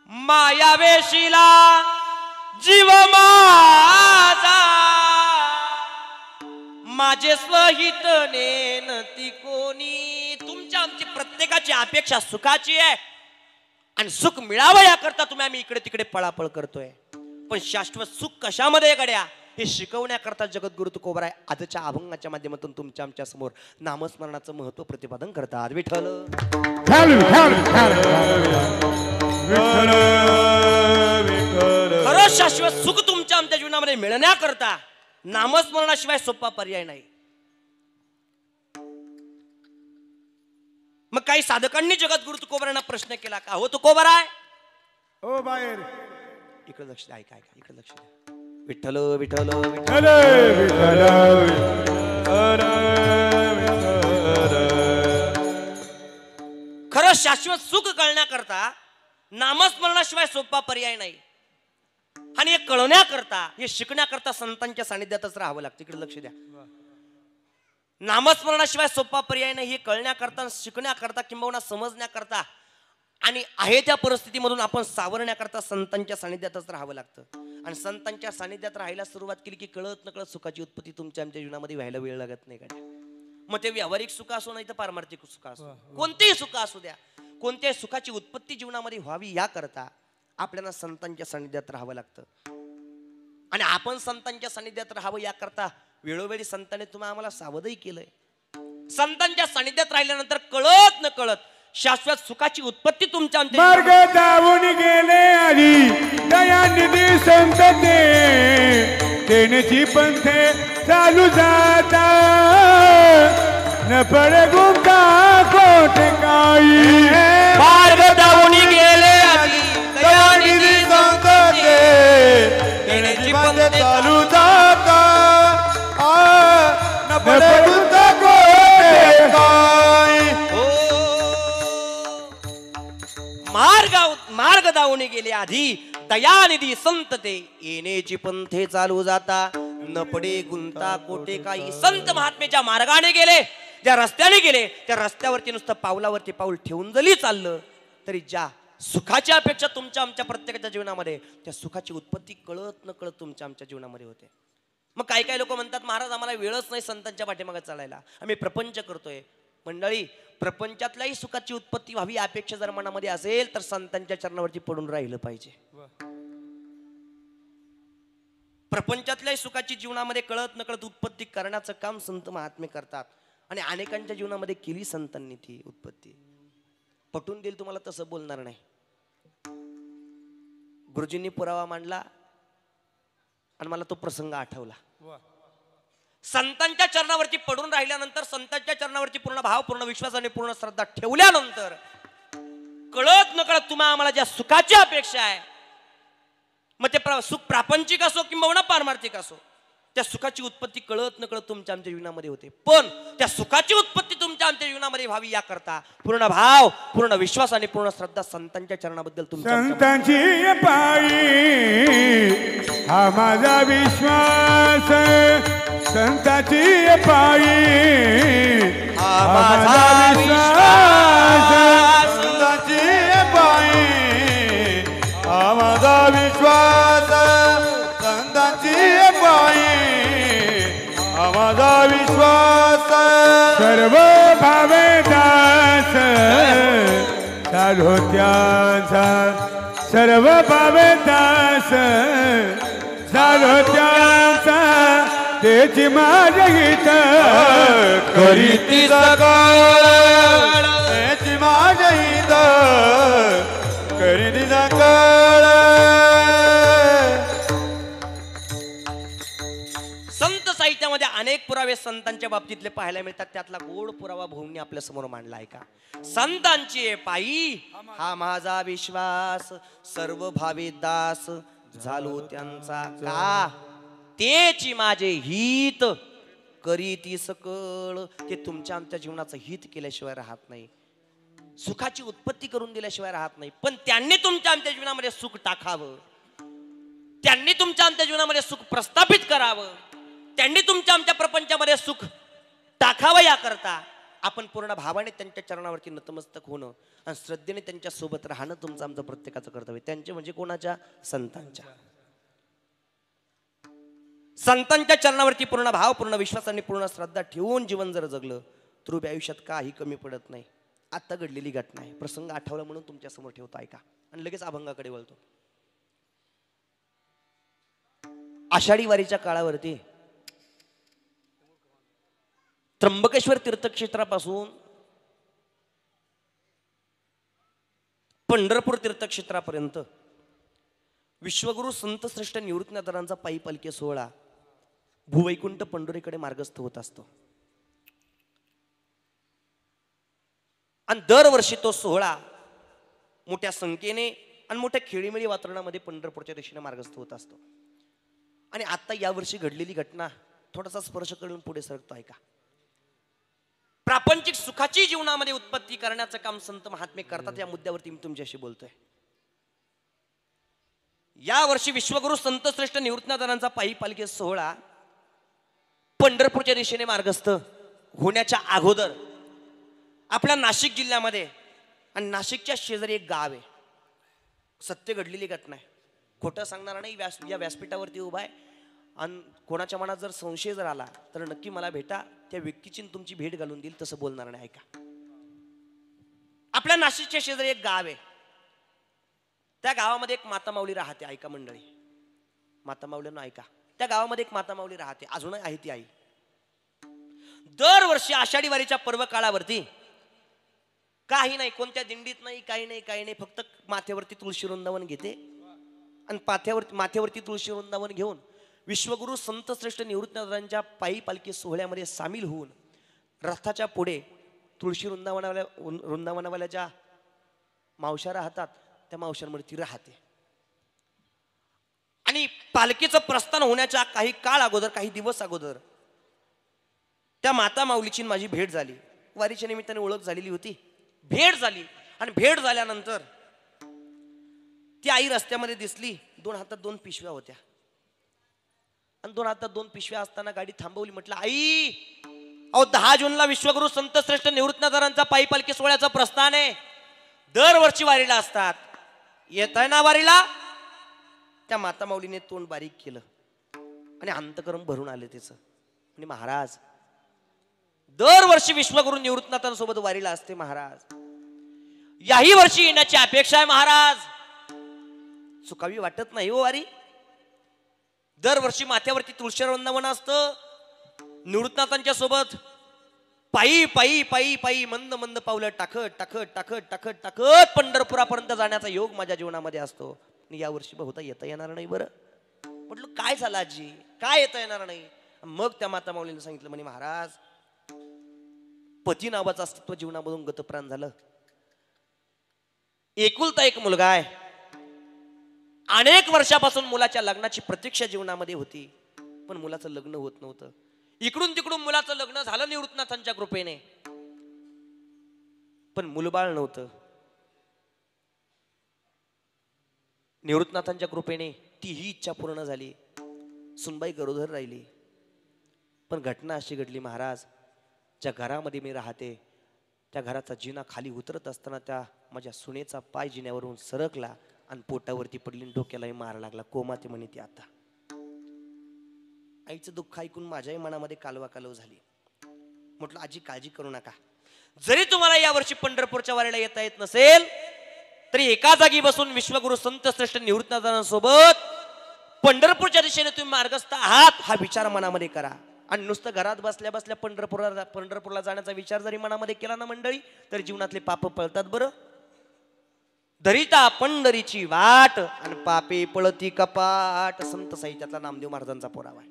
S1: माया वेशीला जीव माझा, माझे स्वहित नेनती कोणी. तुमच्या आमची प्रत्येकाची अपेक्षा सुखाची आहे, आणि सुख मिळावं याकरता तुम्ही आम्ही इकडे तिकडे पळापळ करतोय. पण शाश्वत सुख कशामध्ये गड्या हे शिकवण्याकरता जगद्गुरु तुकोबराय आजच्या अभंगाच्या माध्यमातून तुमच्या आमच्या समोर नामस्मरणाचं महत्व प्रतिपादन करतात. विठ्ठल खरं शाश्वत सुख तुमच्या आमच्या जीवनामध्ये मिळण्याकरता नामस्मरणाशिवाय सोपा पर्याय नाही. मग काही साधकांनी जगद्गुरु तुकोबरायांना प्रश्न केला का, हो तुकोबराय
S2: ओ बाहेर
S1: इकडे लक्ष द्या, ऐका ऐका, इकडे लक्ष द्या. विठ्ठल विठ्ठल
S2: विठ्ठल विठ्ठल
S1: खरं शाश्वत सुख कळण्याकरता नामस्मरणाशिवाय सोपा पर्याय नाही. आणि हे कळण्याकरता हे शिकण्याकरता संतांच्या सानिध्यातच राहावं लागतं. इकडे लक्ष द्या. नामस्मरणाशिवाय सोपा पर्याय नाही. हे कळण्याकरता शिकण्याकरता किंबहुना समजण्याकरता आणि आहे त्या परिस्थितीमधून आपण सावरण्याकरता संतांच्या सानिध्यातच राहावं लागतं. आणि संतांच्या सानिध्यात राहायला सुरुवात केली की कळत नकळत सुखाची उत्पत्ती तुमच्या आमच्या जीवनामध्ये व्हायला वेळ लागत नाही का. मग ते व्यावहारिक सुख असो नाही तर पारमार्थिक सुख असो, कोणतेही सुख असू द्या, कोणत्याही सुखाची उत्पत्ती जीवनामध्ये व्हावी याकरता आपल्याला संतांच्या सानिध्यात राहावं लागतं. आणि आपण संतांच्या सानिध्यात राहावं याकरता वेळोवेळी संतांनी तुम्हाला आम्हाला सावधही केलंय. संतांच्या सानिध्यात राहिल्यानंतर कळत न कळत शाश्वत सुखाची उत्पत्ती तुमच्या
S2: मार्ग धावून गेले आधी दयानिधी संत तेनेची पंथे चालू जाता न पडे गुंता कोठे काही.
S1: मार्ग धावून गेले आधी
S2: दयानिधी संत तेनेची पंथे चालू जाता न पडे गुंता कोठे काही.
S1: मार्ग धावून गेले आधी दयानिधी संत ते येण्याची पंथे चालू जाता न पडे गुंता कोटे काही. संत महात्मे ज्या मार्गाने गेले, ज्या रस्त्याने गेले, त्या रस्त्यावरती नुसतं पावलावरती पाऊल ठेवून जरी चाललं तरी ज्या सुखाची अपेक्षा तुमच्या आमच्या प्रत्येकाच्या जीवनामध्ये, त्या सुखाची उत्पत्ती कळत न कळत तुमच्या आमच्या जीवनामध्ये होते. मग काही काही लोक म्हणतात महाराज आम्हाला वेळच नाही संतांच्या पाठीमागे चालायला, आम्ही प्रपंच करतोय. मंडळी, प्रपंचातल्याही सुखाची उत्पत्ती व्हावी अपेक्षा जर मनामध्ये असेल तर संतांच्या चरणावरती पडून राहिलं पाहिजे. प्रपंचातल्याही सुखाची जीवनामध्ये कळत नकळत उत्पत्ती करण्याचं काम संत महात्मे करतात. आणि अनेकांच्या जीवनामध्ये केली संतांनी ती उत्पत्ती. पटून देईल तुम्हाला तसं बोलणार नाही. गुरुजींनी पुरावा मांडला आणि मला तो प्रसंग आठवला. संतांच्या चरणावरती पडून राहिल्यानंतर, संतांच्या चरणावरती पूर्ण भाव, पूर्ण विश्वास आणि पूर्ण श्रद्धा ठेवल्यानंतर कळत नकळत तुम्हाला आम्हाला ज्या सुखाची अपेक्षा आहे, मग ते सुख प्रापंचिक असो किंवा पारमार्थिक असो, त्या सुखाची उत्पत्ती कळत नकळत तुमच्या आमच्या जीवनामध्ये होते. पण त्या सुखाची उत्पत्ती तुमच्या आमच्या जीवनामध्ये व्हावी याकरता पूर्ण भाव, पूर्ण विश्वास आणि पूर्ण श्रद्धा संतांच्या चरणाबद्दल तुमच्या
S2: संतांची पायी हा माझा विश्वास, संतांची पायी हा माझा विश्वास, संतांची पायी हा माझा विश्वास, संतांची पायी हा माझा विश्वास. सर्व भावे दास चालो त्यांचा, सर्व भावे दास चालो त्यांचा, तेची माझ्या हित करीती सकाळ, तेची माझ्या हित करीती सकाळ.
S1: संत साहित्यामध्ये अनेक पुरावे संतांच्या बाबतीतले पाहायला मिळतात. त्यातला गोड पुरावा भाऊंनी आपल्या समोर मांडला आहे का? संतांची पायी हा माझा विश्वास, सर्व भावे दास झालो त्यांचा, का तेची माझे हित करीती सकळ. ते तुमच्या आमच्या जीवनाचं हित केल्याशिवाय राहत नाही, सुखाची उत्पत्ती करून दिल्याशिवाय राहत नाही. पण त्यांनी तुमच्या आमच्या जीवनामध्ये सुख टाकावं, त्यांनी तुमच्या आमच्या जीवनामध्ये सुख प्रस्थापित करावं, त्यांनी तुमच्या आमच्या प्रपंचामध्ये सुख टाकावं याकरता आपण पूर्ण भावाने त्यांच्या चरणावरती नतमस्तक होणं आणि श्रद्धेने त्यांच्या सोबत राहणं तुमचं आमचं प्रत्येकाचं कर्तव्य. त्यांचे म्हणजे कोणाच्या? संतांच्या. संतांच्या चरणावरती पूर्ण भाव, पूर्ण विश्वास आणि पूर्ण श्रद्धा ठेवून जीवन जर जगलं तर उभ्या आयुष्यात काही कमी पडत नाही. आता घडलेली घटना आहे, प्रसंग आठवला म्हणून तुमच्या समोर ठेवतो, ऐका आणि लगेच अभंगाकडे वळतो. आषाढी वारीच्या काळावरती त्र्यंबकेश्वर तीर्थक्षेत्रापासून पंढरपूर तीर्थक्षेत्रापर्यंत विश्वगुरु संत श्रेष्ठ निवृत्तीनाथांचा पायी पालखी सोहळा भूवैकुंठ पंढरीकडे मार्गस्थ होत असतो. आणि दरवर्षी तो सोहळा मोठ्या संख्येने आणि मोठ्या खेळीमेळी वातावरणामध्ये पंढरपूरच्या दिशेने मार्गस्थ होत असतो. आणि आता यावर्षी घडलेली घटना थोडासा स्पर्श करून पुढे सरकतो, आहे का? प्रापंचिक सुखाची जीवनामध्ये उत्पत्ती करण्याचं काम संत महात्मे करतात, या मुद्द्यावरती मी तुमच्याशी बोलतोय. या वर्षी विश्वगुरु संत श्रेष्ठ निवृत्तीनाथांचा पायी पालखी सोहळा पंढरपूरच्या दिशेने मार्गस्थ होण्याच्या अगोदर आपल्या नाशिक जिल्ह्यामध्ये आणि नाशिकच्या शेजारी एक गाव आहे. सत्य घडलेली घटना आहे, खोटं सांगणार नाही. या व्यासपीठावरती उभा आहे आणि कोणाच्या मनात जर संशय जर आला तर नक्की मला भेटा, त्या व्यक्तीची तुमची भेट घालून देईल, तसं बोलणार नाही, ऐका. आपल्या नाशिकच्या शेजारी एक गाव आहे, त्या गावामध्ये एक माता माऊली राहते, ऐका मंडळी, माता माऊलींना ऐका. त्या गावामध्ये एक माता माऊली राहते, अजूनही आहे ती आई. दरवर्षी आषाढी वारीच्या पर्व काळावरती काही नाही, कोणत्या दिंडीत नाही, काही नाही, फक्त माथ्यावरती तुळशी वृंदावन घेते आणि माथ्यावरती तुळशी वृंदावन घेऊन विश्वगुरु संत श्रेष्ठ निवृत्तीनाथांच्या पायी पालखी सोहळ्यामध्ये सामील होऊन रथाच्या पुढे तुळशी वृंदावनावाल्या ज्या मावश्या राहतात त्या मावशांमध्ये ती राहते. आणि पालखीचं प्रस्थान होण्याच्या काही काळ अगोदर, काही दिवस अगोदर त्या माता माऊलीची माझी भेट झाली. वारीच्या निमित्ताने ओळख झालेली होती, भेट झाली. आणि भेट झाल्यानंतर ती आई रस्त्यामध्ये दिसली, 2 हातात 2 पिशव्या होत्या आणि 2 हातात 2 पिशव्या असताना गाडी थांबवली. म्हटलं, आई अहो 10 जूनला विश्वगुरु संत श्रेष्ठ निवृत्तीनाथांचा पायी पालखी सोहळ्याचं प्रस्थान आहे, दरवर्षी वारीला असतात, येत आहे ना वारीला? त्या माता माऊलीने तोंड बारीक केलं आणि अंतकरण भरून आले तिचं. आणि महाराज दरवर्षी विश्वगुरु निवृत्तीनाथांसोबत वारीला असते महाराज, याही वर्षी येण्याची अपेक्षा आहे महाराज. चुकावी वाटत नाही हो वारी. दरवर्षी माथ्यावरती तुळशी वृंदावन असतं, निवृत्तीनाथांच्या सोबत पायी पायी पायी पायी मंद मंद पावलं टाकत टाकत टाकत टाकत टाकत पंढरपुरापर्यंत जाण्याचा योग माझ्या जीवनामध्ये असतो. आणि यावर्षी बहुता येता येणार नाही. बरं म्हटलं, काय झालं आजी, काय येता येणार नाही? मग त्या माता माऊलीने सांगितलं म्हणे महाराज, पती नावाचं अस्तित्व जीवनामधून गतप्राण झालं. एकुलता एक मुलगा आहे. अनेक वर्षापासून मुलाच्या लग्नाची प्रतीक्षा जीवनामध्ये होती, पण मुलाचं लग्न होत नव्हतं. इकडून तिकडून मुलाचं लग्न झालं निवृत्तनाथांच्या कृपेने, पण मुलबाळ नव्हतं. निवृत्तनाथांच्या कृपेने ती ही इच्छा पूर्ण झाली. सुनबाई गरोदर राहिली. पण घटना अशी घडली महाराज, ज्या घरामध्ये मी राहते त्या घराचा जिना खाली उतरत असताना त्या माझ्या सुनेचा पाय जिन्यावरून सरकला आणि पोटावरती पडली, डोक्यालाही मार लागला. कोमाते म्हणे ती आता. आईचं दुःख ऐकून माझ्याही मनामध्ये कालवा कालव झाली. म्हटलं आजी काळजी करू नका, जरी तुम्हाला यावर्षी पंढरपूरच्या वारीला येता येत नसेल तरी एका जागी बसून विश्वगुरु संत श्रेष्ठ निवृत्तनाथांसोबत पंढरपूरच्या दिशेने तुम्ही मार्गस्थ आहात हा विचार मनामध्ये करा. आणि नुसतं घरात बसल्या बसल्या पंढरपूरला जाण्याचा विचार जरी मनामध्ये केला ना मंडळी, तर जीवनातले पाप पळतात. बरं, धरिता पंढरीची वाट आणि पापे पळती कपाट, संत साहित्यातला नामदेव महाराजांचा पुरावा आहे.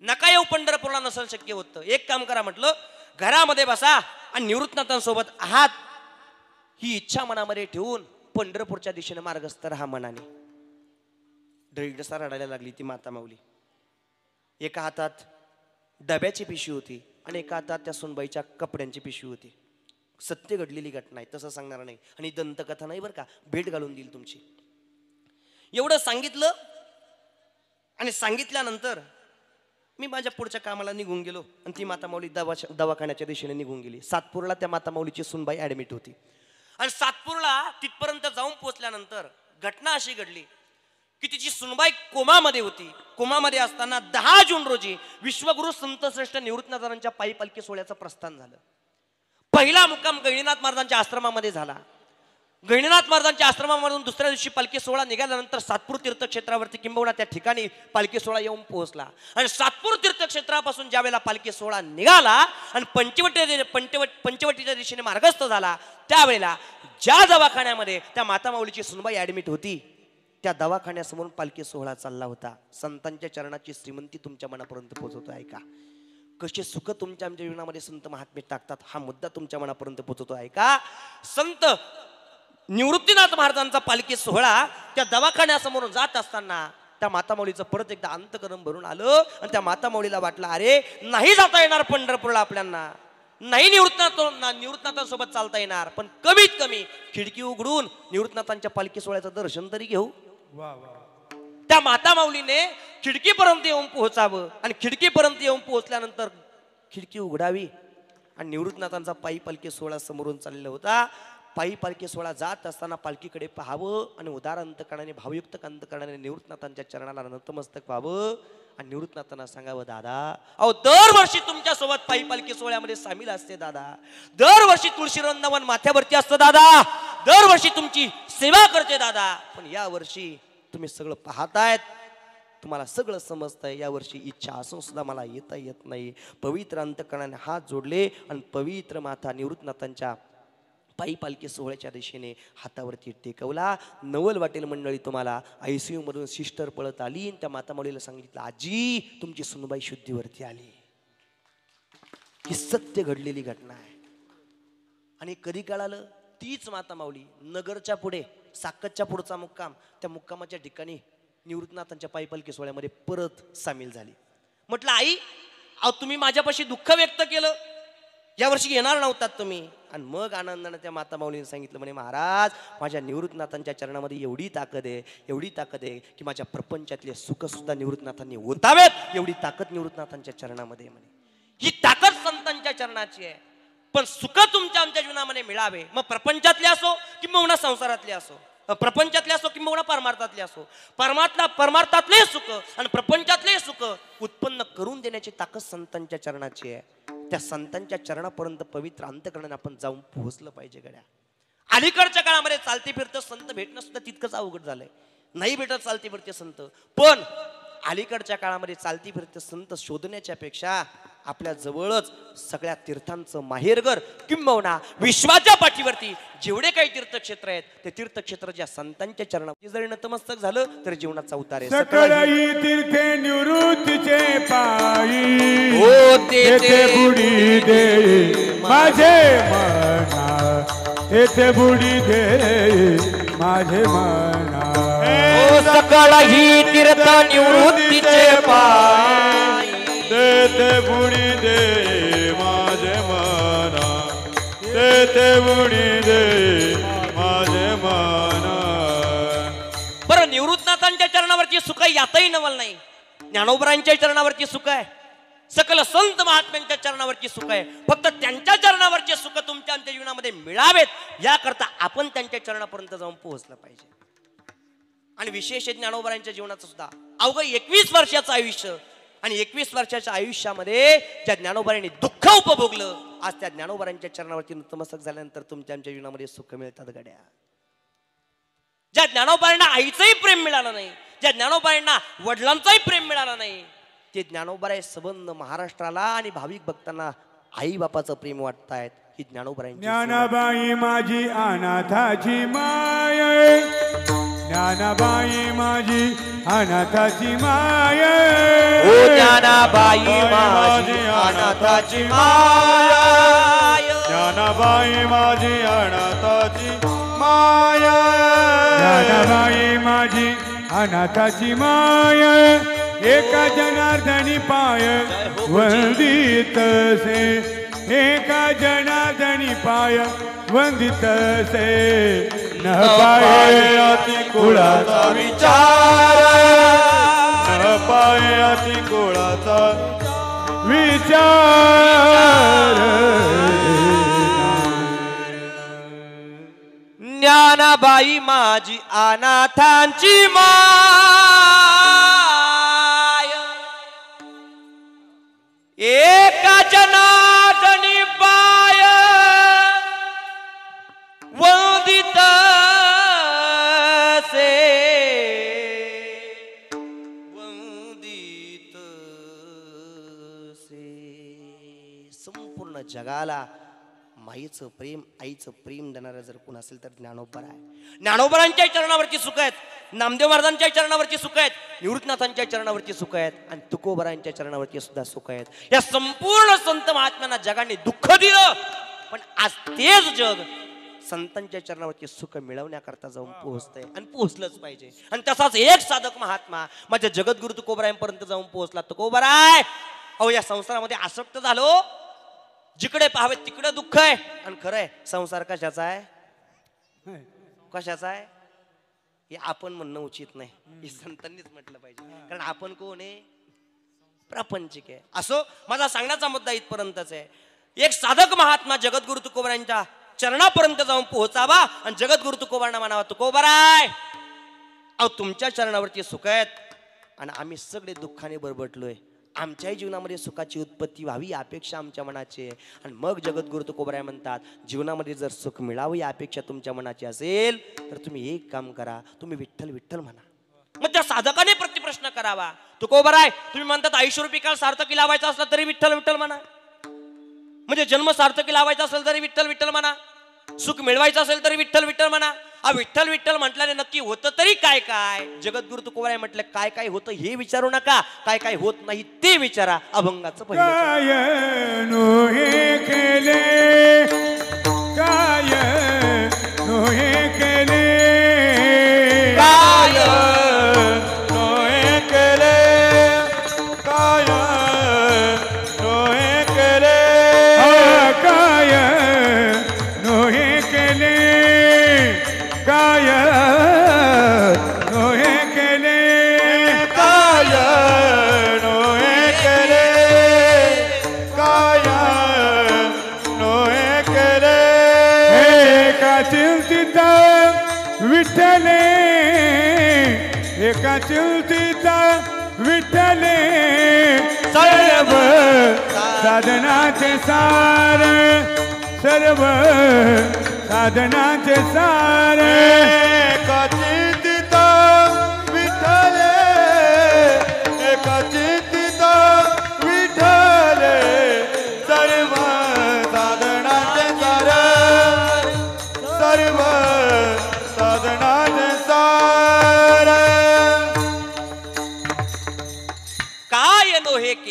S1: नका येऊ पंढरपूरला, नसेल शक्य होतं. एक काम करा म्हटलं, घरामध्ये बसा आणि निवृत्तनाथांसोबत आहात ही इच्छा मनामध्ये ठेवून पंढरपूरच्या दिशेने मार्गस्थ राहा मनाने. ढळीडसा रडायला लागली ती माता माऊली. एका हातात डब्याची पिशवी होती आणि एका हातात त्या सुनबाईच्या कपड्यांची पिशवी होती. सत्य घडलेली घटना आहे, तसं सांगणार नाही आणि दंतकथा नाही बरं का, भेट घालून देईल तुमची. एवढं सांगितलं आणि सांगितल्यानंतर मी माझ्या पुढच्या कामाला निघून गेलो आणि ती माता माऊली दवाखान्याच्या दिशेने निघून गेली. सातपूरला त्या माता माऊलीची सुनबाई ऍडमिट होती आणि सातपूरला तिथपर्यंत जाऊन पोहोचल्यानंतर घटना अशी घडली की तिची सुनबाई कोमामध्ये होती. कोमामध्ये असताना 10 जून रोजी विश्वगुरु संत श्रेष्ठ निवृत्तनाथांच्या पायी पालखी सोहळ्याचं प्रस्थान झालं. पहिला मुक्काम गहिनीनाथ महाराजांच्या आश्रमामध्ये झाला. गहिनीनाथ महाराजांच्या आश्रमामधून दुसऱ्या दिवशी पालखी सोहळा निघाल्यानंतर सातपूर तीर्थक्षेत्रावरती किंबहुना त्या ठिकाणी पालखी सोहळा येऊन पोहोचला. आणि सातपूर तीर्थक्षेत्रापासून ज्या वेळेला पालखी सोहळा निघाला आणि पंचवटीच्या दिशेने मार्गस्थ झाला, त्यावेळेला ज्या दवाखान्यामध्ये त्या माता माऊलीची सुनबाई ऍडमिट होती त्या दवाखान्यासमोर पालखी सोहळा चालला होता. संतांच्या चरणाची श्रीमंती तुमच्या मनापर्यंत पोहोचवतो. ऐका, कसे सुख तुमच्या आमच्या जीवनामध्ये संत महात्मे टाकतात हा मुद्दा तुमच्या मनापर्यंत पोहोचवतो. ऐका, संत निवृत्तीनाथ महाराजांचा पालखी सोहळा त्या दवाखान्यासमोरून जात असताना त्या माता माऊलीचं परत एकदा अंतकरण भरून आलं आणि त्या माता माऊलीला वाटलं, अरे नाही जाता येणार पंढरपूरला आपल्याला, नाही निवृत्तनाथांसोबत चालता येणार, पण कमीत कमी खिडकी उघडून निवृत्तनाथांच्या पालखी सोहळ्याचं दर्शन तरी घेऊ. त्या माता माऊलीने खिडकीपर्यंत येऊन पोहोचावं आणि खिडकीपर्यंत येऊन पोहोचल्यानंतर खिडकी उघडावी आणि निवृत्तनाथांचा पायी पालखी सोहळा समोरून चाललेला होता. पायी पालखी सोहळा जात असताना पालखीकडे पाहावं आणि उदार अंतकरणाने भावयुक्त अंतकरणाने निवृत्तनाथांच्या चरणाला नतमस्तक व्हावं आणि निवृत्तनाथांना सांगावं, दादा अहो दरवर्षी तुमच्या सोबत पायी पालखी सोहळ्यामध्ये सामील असते दादा, दरवर्षी तुळशी वृंदावन माथ्यावरती असतं दादा, दरवर्षी तुमची सेवा करते दादा, पण या वर्षी तुम्ही सगळं पाहतायत, तुम्हाला सगळं समजतंय, यावर्षी इच्छा असून सुद्धा मला येता येत नाही. पवित्र अंतकरणाने हात जोडले आणि पवित्र माता निवृत्तनाथांच्या पायी पालखी सोहळ्याच्या दिशेने हातावरती टेकवला. नवल वाटेल मंडळी तुम्हाला, ICU मधून सिस्टर पळत आली आणि त्या माता माऊलीला सांगितलं, आजी तुमची सुनबाई शुद्धीवरती आली. ही सत्य घडलेली घटना आहे. आणि कधी कळालं, तीच माता माऊली नगरच्या पुढे साकतच्या पुढचा मुक्काम, त्या मुक्कामाच्या ठिकाणी निवृत्तनाथांच्या पायी पालखी सोहळ्यामध्ये परत सामील झाली. म्हटलं आई अहो तुम्ही माझ्यापाशी दुःख व्यक्त केलं, यावर्षी येणार नव्हतात तुम्ही. आणि मग आनंदाने त्या माता माऊलीने सांगितलं, म्हणे महाराज माझ्या निवृत्तनाथांच्या चरणामध्ये एवढी ताकद आहे, एवढी ताकद आहे की माझ्या प्रपंचातले सुख सुद्धा निवृत्तनाथांनी ओतावेत, एवढी ताकद निवृत्तनाथांच्या चरणामध्ये. म्हणे ही ताकद संतांच्या चरणाची आहे. पण सुख तुमच्या आमच्या जीवनामध्ये मिळावे, मग प्रपंचातले असो किंवा संसारातले असो, प्रपंचातले असो किंवा परमार्थातले असो, परमार्थातले सुख आणि प्रपंचातले सुख उत्पन्न करून देण्याची ताकद संतांच्या चरणाची आहे. त्या संतांच्या चरणापर्यंत पवित्र अंतकरणाने आपण जाऊन पोहोचलं पाहिजे. गड्या अलीकडच्या काळामध्ये चालते फिरतं संत भेटणं सुद्धा तितकंच अवघड झालंय. नाही भेटत चालते फिरते संत, पण अलीकडच्या काळामध्ये चालती फिरते संत शोधण्याच्या पेक्षा आपल्या जवळच सगळ्या तीर्थांचं माहेरघर किंबहुना विश्वाच्या पाठीवरती जेवढे काही तीर्थक्षेत्र आहेत ते तीर्थक्षेत्र ज्या संतांच्या चरणावरती जरी नतमस्तक झालं तर जीवनाचा उतार आहे.
S2: सकळही तीर्थे निवृत्तीचे पायी
S1: हो
S2: तेथे बुडी दे माझे मना तेथे बुडी दे माझे मना.
S1: सकळही तीर्थ निवृत्तीचे पायी
S2: तेथे बुडी दे माझे मना तेथे बुडी दे माझे मना.
S1: बरं, निवृत्तनाथांच्या चरणावरची सुख यातही नवल नाही, ज्ञानोबरांच्या चरणावरची सुख आहे, सकल संत महात्म्यांच्या चरणावरची सुख आहे. फक्त त्यांच्या चरणावरचे सुख तुमच्या आमच्या जीवनामध्ये मिळावेत याकरता आपण त्यांच्या चरणापर्यंत जाऊन पोहोचलं पाहिजे. आणि विशेष ज्ञानोबरांच्या जीवनाचं सुद्धा अवघं 21 वर्षाचं आयुष्य आणि 21 वर्षाच्या आयुष्यामध्ये ज्या ज्ञानोबरांनी दुःख उपभोगलं, आज त्या ज्ञानोबरांच्या चरणावरती नतमस्तक झाल्यानंतर तुमच्या आमच्या जीवनामध्ये सुख मिळतात गड्या. ज्या ज्ञानोबरांना आईचंही प्रेम मिळालं नाही, ज्या ज्ञानोबरांना वडिलांचंही प्रेम मिळालं नाही, ते ज्ञानोबराय संबंध महाराष्ट्राला आणि भाविक भक्तांना आई बापाचं प्रेम वाटतायत. ही ज्ञानोबरांची
S2: ज्ञानाबाई माझी अनाथाची माय, ज्ञानाबाई माझी अनाथाची माय,
S1: ओ ज्ञानाबाई माझी अनाथाची माय,
S2: ज्ञानाबाई माझी अनाथाची माय, ज्ञानाबाई माझी अनाथाची माय, एका जनार्दनी पाय वंदित से, एका जनार्दनी पाय वंदित से, न पाये अति कुळाचा विचार, न पाये अति कुळाचा विचार.
S1: ज्ञानाबाई माझी अनाथांची माय, एका जनार्दनी पाय वंदित से, वंदित से. संपूर्ण जगाला माईचं प्रेम आईचं प्रेम देणारं जर कोण असेल तर ज्ञानोबा आहे. ज्ञानोबरांच्या चरणावरची सुख आहेत, नामदेव महाराजांच्या चरणावरची सुख आहेत, निवृत्तनाथांच्या चरणावरची सुख आहेत आणि तुकोबरांच्या चरणावरची सुद्धा सुख आहेत. या संपूर्ण संत महात्म्यांना जगाने दुःख दिलं, पण आज तेच जग संतांच्या चरणावरची सुख मिळवण्याकरता जाऊन पोहोचतंय आणि पोहोचलंच पाहिजे. आणि तसाच एक साधक महात्मा माझ्या जगद्गुरु तुकोबरायांपर्यंत जाऊन पोहोचला. तुकोबराय, अहो या संसारामध्ये आसक्त झालो, जिकडे पाहावे तिकडे दुःख आहे. आणि खरं आहे, संसार कशाचा आहे, कशाचा आहे हे आपण म्हणणं उचित नाही, हे संतांनीच म्हटलं पाहिजे. कारण आपण कोण आहे, प्रापंचिक आहे. असो, माझा सांगण्याचा मुद्दा इथपर्यंतच आहे. एक साधक महात्मा जगद्गुरु तुकोबरांच्या चरणापर्यंत जाऊन पोहोचावा आणि जगद्गुरु तुकोबरांना म्हणावा, तुकोबराय, अहो तुमच्या चरणावरती सुख आहेत आणि आम्ही सगळे दुःखाने बरबटलोय, आमच्याही जीवनामध्ये सुखाची उत्पत्ती व्हावी या अपेक्षा आमच्या मनाची आहे. आणि मग जगद्गुरु तुकोबराय म्हणतात, जीवनामध्ये जर सुख मिळावं या अपेक्षा तुमच्या मनाची असेल तर तुम्ही एक काम करा, तुम्ही विठ्ठल विठ्ठल म्हणा. मग त्या साधकाने प्रतिप्रश्न करावा, तुकोबराय तुम्ही म्हणतात आयुष्यरूपी काळ सार्थकी लावायचा असला तरी विठ्ठल विठ्ठल म्हणा, म्हणजे जन्म सार्थकी लावायचा असेल तरी विठ्ठल विठ्ठल म्हणा, सुख मिळवायचं असेल तरी विठ्ठल विठ्ठल म्हणा. विठ्ठल विठ्ठल म्हटल्याने नक्की होतं तरी काय काय? जगद्गुरु तुकोबराय म्हटलं, काय काय होतं हे विचारू नका, काय काय होत नाही ते विचारा. अभंगाचं पहिलं
S2: काय नोहे केले, काय नोहे केले, काय नोहे केले, काय नोहे केले, काय नोहे केले, काय नोहे केले, काय नोहे केले, काय नोहे केले. एका चिंतित विठ्ठले, एका चिंतित विठ्ठले, सर्व साधनाचे सार, सर्व साधनाचे सार. एका चिंतित विठ्ठले, एका चिंतित विठ्ठले,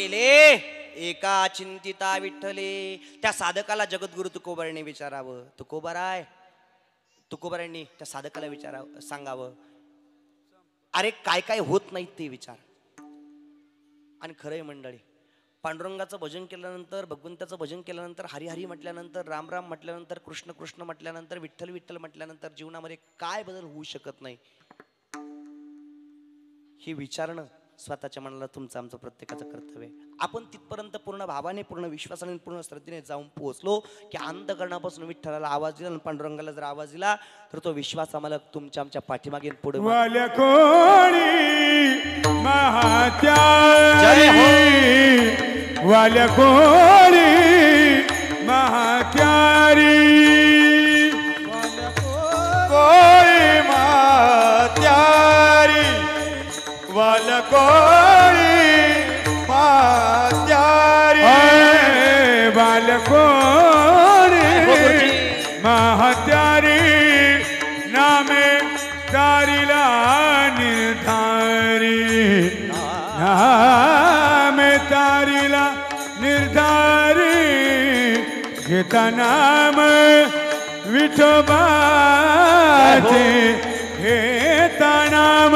S1: केले एका चिंतिता विठ्ठले. त्या साधकाला जगद्गुरु तुकोबाराने विचारावं, तुकोबाराय, तुकोबारांनी त्या साधकाला विचारावं, सांगावं, अरे काय काय होत नाही ते विचार. आणि खरंय मंडळी, पांडुरंगाचं भजन केल्यानंतर, भगवंताचं भजन केल्यानंतर, हरी हरी म्हटल्यानंतर, राम राम म्हटल्यानंतर, कृष्ण कृष्ण म्हटल्यानंतर, विठ्ठल विठ्ठल म्हटल्यानंतर जीवनामध्ये काय बदल होऊ शकत नाही हे विचारणं स्वतःच्या मनाला तुमचं आमचं प्रत्येकाचं कर्तव्य. आपण तिथपर्यंत पूर्ण भावाने, पूर्ण विश्वासाने, पूर्ण श्रद्धेने जाऊन पोहोचलो की अंतःकरणापासून विठ्ठलाला आवाज दिला आणि पांडुरंगाला जर आवाज दिला तर तो विश्वास आम्हाला तुमच्या आमच्या पाठीमागे पुढे
S2: वाल्या कोणी महात्यारी, वाल्या कोणी महात्यारी, कोळी महात्यारी, वाल्या कोळी महात्यारी, वाल्या कोळी महात्यारी, नामे तारीला निर्धारी, नामे तारीला निर्धारी, घेता नाम विठोबाचे, घेता नाम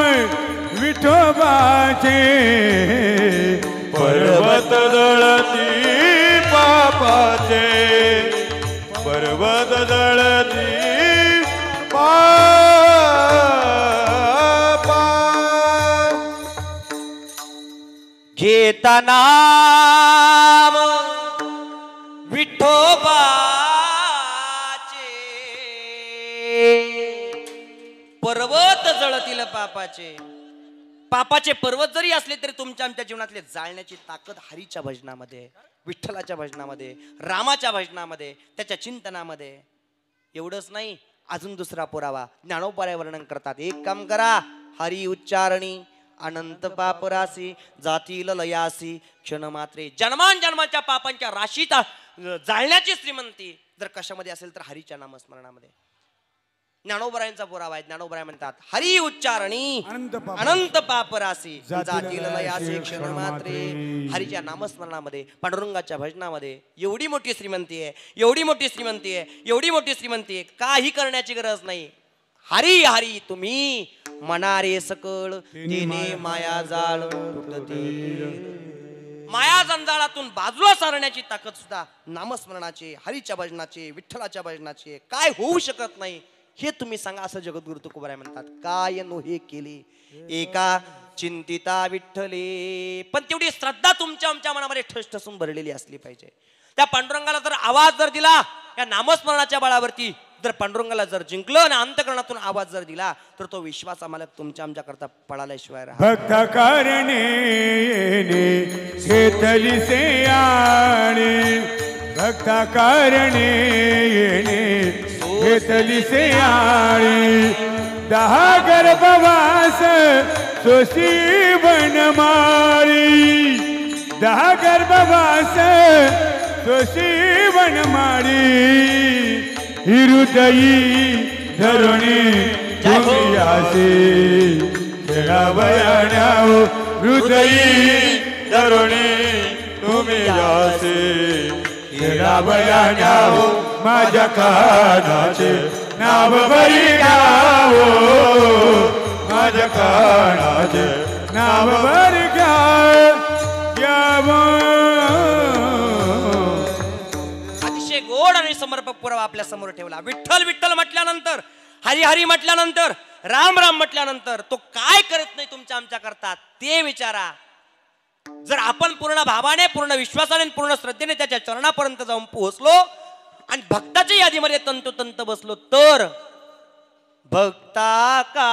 S2: विठोबाचे, पर्वत जळती पापाचे, पर्वत जळती
S1: घेता नाम विठोबाचे, पर्वत जळतील पापाचे. पापाचे पर्वत जरी असले तरी तुमच्या आमच्या जीवनातले जाळण्याची ताकद हरीच्या भजनामध्ये, विठ्ठलाच्या भजनामध्ये, रामाच्या भजनामध्ये, त्याच्या चिंतनामध्ये. एवढंच नाही, अजून दुसरा पुरावा ज्ञानोबाराय वर्णन करतात. एक काम करा, हरी उच्चारणी अनंत पापराशी जातील लयासी क्षण मात्रे. जन्मान जन्माच्या पापांच्या राशीचा जाळण्याची श्रीमंती जर कशामध्ये असेल तर हरीच्या नामस्मरणामध्ये. ज्ञानोबरायांचा पुरावा आहे. ज्ञानोबराय म्हणतात हरी उच्चारणी अनंत पापराशी जातील लयासी क्षण मात्रे. हरीच्या नामस्मरणामध्ये, पांडुरंगाच्या भजनामध्ये एवढी मोठी श्रीमंती आहे, एवढी मोठी श्रीमंती आहे, एवढी मोठी श्रीमंती आहे. काही करण्याची गरज नाही. हरी हरी तुम्ही मनारे सकळ तिने माया जाळ तुटते. माया जंजाळातून बाजूला सारण्याची ताकद सुद्धा नामस्मरणाचे, हरीच्या भजनाचे, विठ्ठलाच्या भजनाचे. काय होऊ शकत नाही हे तुम्ही सांगा, असं जगद्गुरु तुकोबाराय म्हणतात. काय नोहे केले एका चिंतिता विठ्ठले. पण तेवढी श्रद्धा तुमच्या आमच्या मनामध्ये ठसठसून भरलेली असली पाहिजे. त्या पांडुरंगाला जर आवाज जर दिला, या नामस्मरणाच्या बळावरती जर पांडुरंगाला जर जिंकलं आणि अंतःकरणातून आवाज जर दिला तर तो विश्वास आम्हाला तुमच्या आमच्या करता पळाल्याशिवाय राहत.
S2: भक्त कारणे घेतली से आणी, भक्त कारणे घेतली से आणी, 10 गर्भवास सोशी वनमाळी, 10 गर्भवास सोशी वनमाळी, हृदयी धरुणी तुम्ही आसे खेळावयाण्याव, हृदयी धरुणी तुम्ही आसे खेळावयाण्याव, माझ्या कानाचे नाव बरी घ्यावो, माझ्या कानाचे नाव बरी घ्यावो.
S1: गोड आणि समर्पक पुरावा आपल्या समोर ठेवला. विठ्ठल विठ्ठल म्हटल्यानंतर, हरी हरी म्हटल्यानंतर, राम राम म्हटल्यानंतर तो काय करत नाही तुमच्या आमच्या करतात ते विचारा. जर आपण पूर्ण भावाने, पूर्ण विश्वासाने, पूर्ण श्रद्धेने त्याच्या चरणापर्यंत जाऊन पोहोचलो आणि भक्ताच्या यादीमध्ये तंतोतंत बसलो तर भक्ताकारणी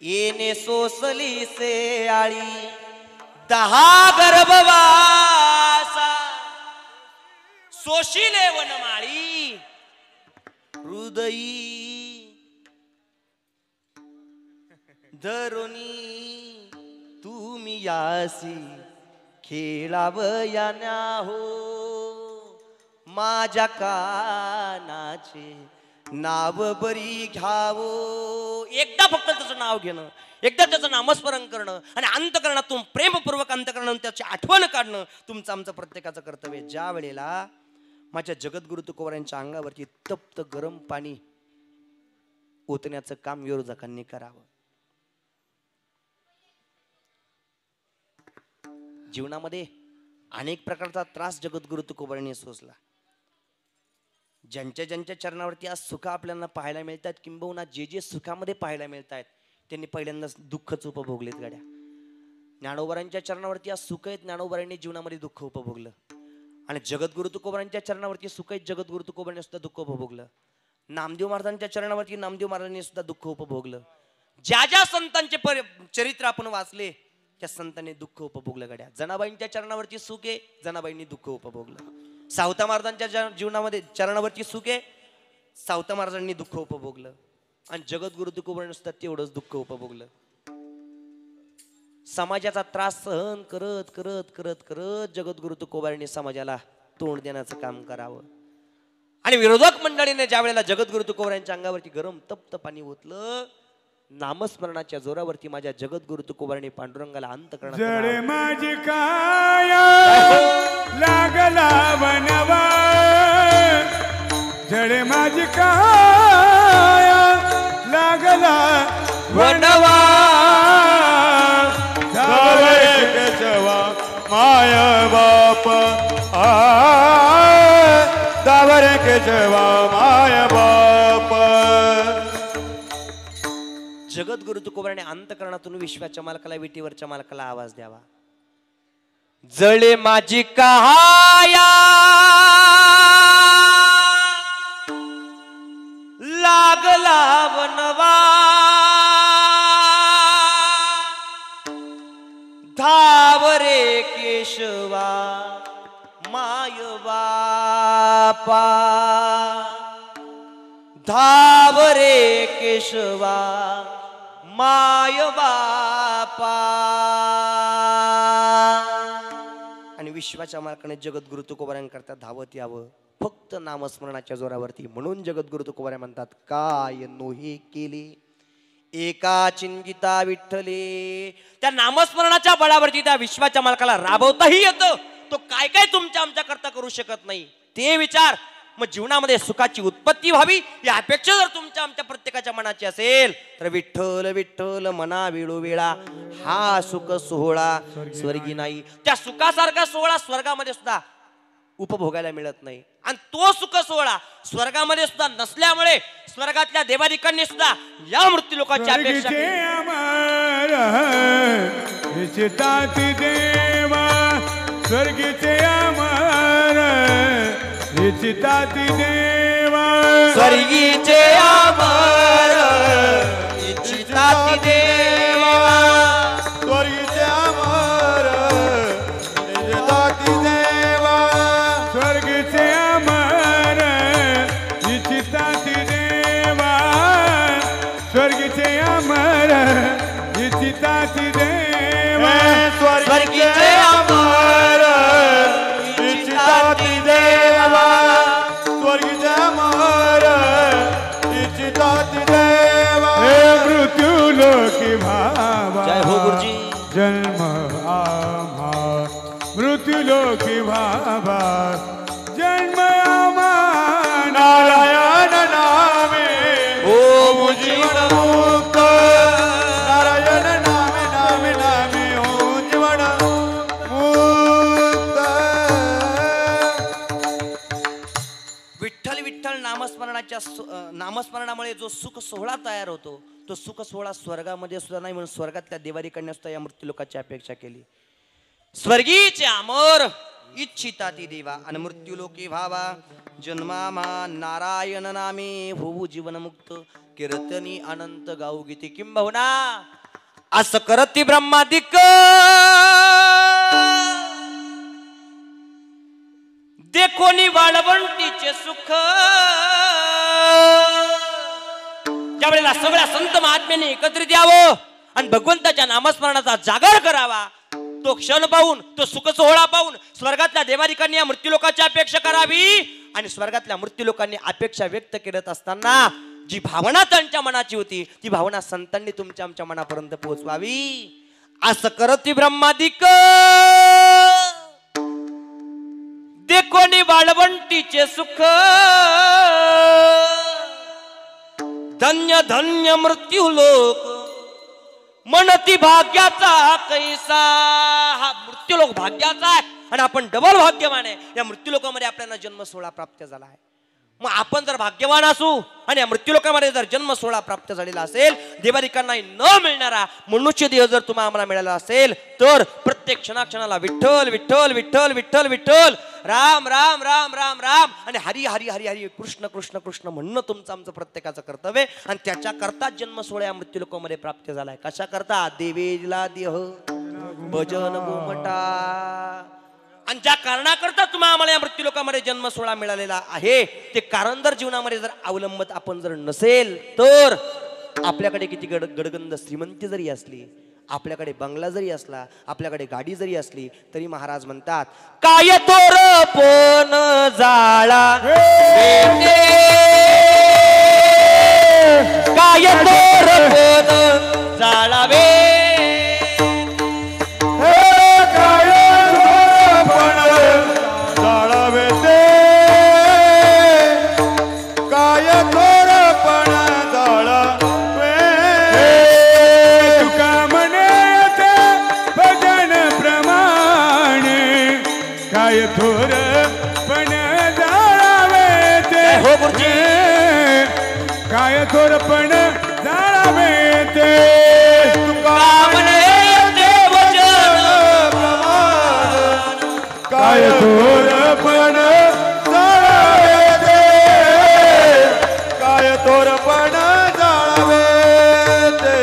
S1: येणे सोसली से आळी, 10 गर्भवासा सोशिले वनमाळी, हृदयी धरुणी तुम्ही यासी खेळावयाना हो, माझ्या कानाचे नाव बरी घ्यावो. एकदा फक्त त्याचं नाव घेणं, एकदा त्याचं नामस्मरण करणं आणि अंतःकरणातून प्रेमपूर्वक अंतःकरणातून त्याची आठवण काढणं तुमचं आमचं प्रत्येकाचं कर्तव्य. ज्या वेळेला माझ्या जगद्गुरु तुकोबारायांच्या अंगावरती तप्त गरम पाणी ओतण्याचं काम विरोधकांनी करावं. जीवनामध्ये अनेक प्रकारचा त्रास जगद्गुरु तुकोबारायांनी सोसला. ज्यांच्या ज्यांच्या चरणावरती आज सुख आपल्याला पाहायला मिळतात, किंबहुना जे जे सुखामध्ये पाहायला मिळत आहेत त्यांनी पहिल्यांदाच दुःखच उपभोगलेत. गाड्या ज्ञानोबारांच्या चरणावरती आज सुख आहेत, ज्ञानोबारांनी जीवनामध्ये दुःख उपभोगलं. आणि जगद्गुरु तुकोबारांच्या चरणावरती सुख आहेत, जगद्गुरु तुकोबारांनी सुद्धा दुःख उपभोगलं. नामदेव महाराजांच्या चरणावरती नामदेव महाराजांनी सुद्धा दुःख उपभोगलं. ज्या ज्या संतांचे चरित्र आपण वाचले त्या संतांनी दुःख उपभोगलं. गाड्या जनाबाईंच्या चरणावरती सुख आहे, जनाबाईंनी दुःख उपभोगलं. सावता महाराजांच्या जीवनामध्ये चरणावरती सुख आहे, सावता महाराजांनी दुःख उपभोगलं. आणि जगद्गुरु तुकोबारांनी सुद्धा तेवढंच दुःख उपभोगलं. समाजाचा त्रास सहन करत करत करत करत जगद्गुरु तुकोबारांनी समाजाला तोंड देण्याचं काम करावं. आणि विरोधक मंडळीने ज्या वेळेला जगद्गुरु तुकोबारांच्या अंगावरती गरम तप्त पाणी ओतलं, नामस्मरणाच्या जोरावरती माझ्या जगद्गुरु तुकोबारांनी पांडुरंगाला अंत करणार.
S2: जळे माझी काया लागला बनवा, जळे माझी काया लागला बनवा, केशवा माय बाप दावर केशवा माय बाप.
S1: जगद्गुरु तुकोबारांनी अंतःकरणातून विश्वाच्या मालकाला, विटीवरच्या मालकाला आवाज द्यावा. जळे माझी काया लागला बनवा, धावरे केशवा माय बापा, धावरे केशवा माय बापा. आणि विश्वाच्या मालकाने जगद्गुरु तुकोबारांकरता धावत यावं फक्त नामस्मरणाच्या जोरावरती. म्हणून जगद्गुरु तुकोबाराय म्हणतात, काय नोहे केले एका चिंतिता विठ्ठले. त्या नामस्मरणाच्या बळावरती त्या विश्वाच्या मालकाला राबवताही येतं. तो काय काय तुमच्या आमच्या करता करू शकत नाही ते विचार. मग जीवनामध्ये सुखाची उत्पत्ती व्हावी ही अपेक्षा जर तुमच्या आमच्या प्रत्येकाच्या मनाची असेल तर विठ्ठल विठ्ठल मना वेळोवेळा हा सुख सोहळा स्वर्गी नाही. त्या सुखासारखा सोहळा स्वर्गामध्ये सुद्धा उपभोगायला मिळत नाही. आणि तो सुख सोहळा स्वर्गामध्ये सुद्धा नसल्यामुळे स्वर्गातल्या देवादिकांनी सुद्धा या मृत्यू लोकांची अपेक्षा
S2: देवा स्वर्गीचे अमर इच्छिताती देवा,
S1: स्वर्गीचे अमर इच्छिताती देवा,
S2: स्वर्गीचे अमर इच्छिताती देवा, स्वर्गीचे अमर इच्छिताती देवा, स्वर्गीचे अमर इच्छिताती देवा,
S1: स्वर्गीचे अमर
S2: इच्छिताती देवा, स्वर्गीचे अमर इच्छिताती देवा. हे मृत्यू लोकी भावा,
S1: जय हो गुरुजी.
S2: जन्म आम्हा मृत्यू लोकी भावा, जन्म आम्हा नारायण नामे
S1: हो जीवन
S2: मुक्त, नारायण नामे नामे नामे हो जीवन मुक्त.
S1: विठ्ठल विठ्ठल नामस्मरणाच्या नामस्मरणामुळे जो सुख सोहळा तयार होतो तो सुख सोहळा स्वर्गामध्ये सुद्धा नाही. म्हणून स्वर्गातल्या देवादिकांनी सुद्धा या मृत्यू लोकांची अपेक्षा केली. स्वर्गीचे अमर इच्छिताती देवा आणि मृत्यू लोकी भावा, जन्मामा नारायण नामे होऊ जीवन मुक्त, कीर्तनी अनंत गाऊ गीती किंबहुना असं करती ब्रह्मादिक देखोनी वाळवंटीचे सुख. ज्या वेळेला सगळ्या संत महात्म्यांनी एकत्रित यावं आणि भगवंताच्या नामस्मरणाचा जागर करावा, तो क्षण पाहून तो सुख सोहळा पाहून स्वर्गातल्या देवादिकांनी या मृत्यू लोकांची अपेक्षा करावी. आणि स्वर्गातल्या मृत्यू लोकांनी अपेक्षा व्यक्त करत असताना जी भावना त्यांच्या मनाची होती ती भावना संतांनी तुमच्या आमच्या मनापर्यंत पोहोचवावी असं करती ब्रह्मादिक देखोनी बाळवंटीचे सुख धन्य धन्य मृत्यू लोक म्हणती भाग्याचा कैसा हा मृत्यू लोक भाग्याचा आहे आणि आपण डबल भाग्यवान आहे या मृत्यू लोकांमध्ये आपल्याला जन्म सोहळा प्राप्त झाला आहे मग आपण जर भाग्यवान असू आणि या मृत्यू लोकांमध्ये जर जन्म सोहळा प्राप्त झालेला असेल देवादिकांना न मिळणारा मनुष्य देह जर तुम्हाला आम्हाला मिळाला असेल तर प्रत्येक क्षणाक्षणाला विठ्ठल विठ्ठल विठ्ठल विठ्ठल विठ्ठल राम राम राम राम राम आणि हरी हरी हरी हरी कृष्ण कृष्ण कृष्ण म्हणणं तुमचं आमचं प्रत्येकाचं कर्तव्य आणि त्याच्या करता जन्म सोहळा या मृत्यू लोकांमध्ये प्राप्त झालाय कशा करता देवेला देह भजन गोमटा आणि ज्या कारणाकरता तुम्हाला आम्हाला या मृत्यू लोकांमध्ये जन्म सोहळा मिळालेला आहे ते कारण जर जीवनामध्ये जर अवलंबत आपण जर नसेल तर आपल्याकडे किती गडगंध श्रीमंती जरी असली आपल्याकडे बंगला जरी असला आपल्याकडे गाडी जरी असली तरी महाराज म्हणतात काय तोर पण जाळा काय तोर पण जाळावे
S2: थोर पण जाळावे ते
S1: हो गुरुजी
S2: काय थोर पण जाळावे ते काय थोर पण जाळावे ते काय थोर पण जाळावे ते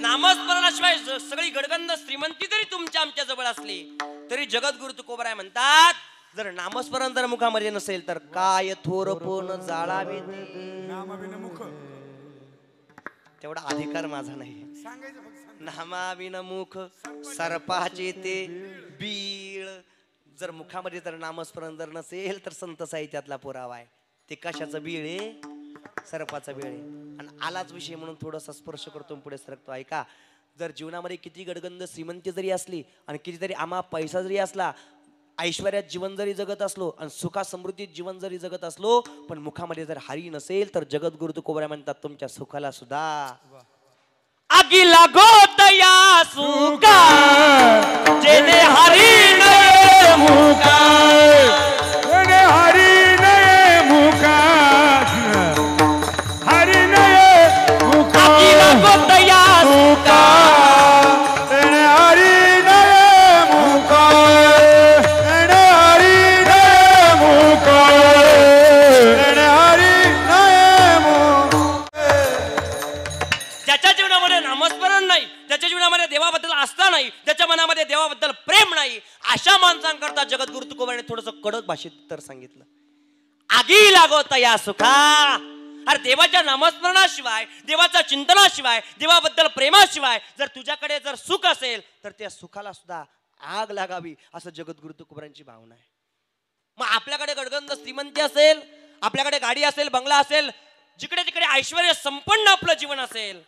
S1: नामस्मरणाशिवाय सगळी गडगंध श्रीमंती जरी तुमच्या आमच्या जवळ असली तरी जगद्गुरु तुकोबराय म्हणतात जर नामस्मरण जर मुखामध्ये नसेल तर काय थोरपण जाळावे
S2: मुख
S1: तेवढा अधिकार माझा नाही नामाविन मुख सर्पाचे ते बीळ जर मुखामध्ये जर नामस्मरण जर नसेल तर संत साहित्यातला पुरावा आहे ते कशाचं बीळ आहे सर्पाचा बीळ आहे आणि आलाच विषय म्हणून थोडासा स्पर्श करतो पुढे सरकतो ऐका जर जीवनामध्ये किती गडगंध श्रीमंती जरी असली आणि कितीतरी आम्हा पैसा जरी असला ऐश्वर्यात जीवन जरी जगत असलो आणि सुखा समृद्धीत जीवन जरी जगत असलो पण मुखामध्ये जर हरी नसेल तर जगद्गुरु तुकोबराय म्हणतात तुमच्या सुखाला सुद्धा आगी लागोत या सुखा जेने हरी नये मुखा
S2: जेने हरी नये मुखा हरी नये मुखा
S1: आगी लागोत या सुखा
S2: जेने हरी नये मुखा जेने हरी नये मुखा जेने हरी नये मुखा
S1: ज्याच्या जीवनामध्ये नामस्मरण नाही ज्याच्या जीवनामध्ये देवाबद्दल आस्था नाही ज्याच्या मनामध्ये देवाबद्दल प्रेम नाही अशा माणसांकरता जगद्गुरु तुकोबराने थोडंसं कडक भाषेत तर सांगितलं आगी लागोत या सुखा अरे देवाच्या नामस्मरणाशिवाय देवाच्या चिंतनाशिवाय देवाबद्दल प्रेमाशिवाय जर तुझ्याकडे जर सुख असेल तर त्या सुखाला सुद्धा आग लागावी असं जगद्गुरु तुकोबरांची भावना आहे मग आपल्याकडे गडगंध श्रीमंती असेल आपल्याकडे गाडी असेल बंगला असेल जिकडे तिकडे ऐश्वर्य संपन्न आपलं जीवन असेल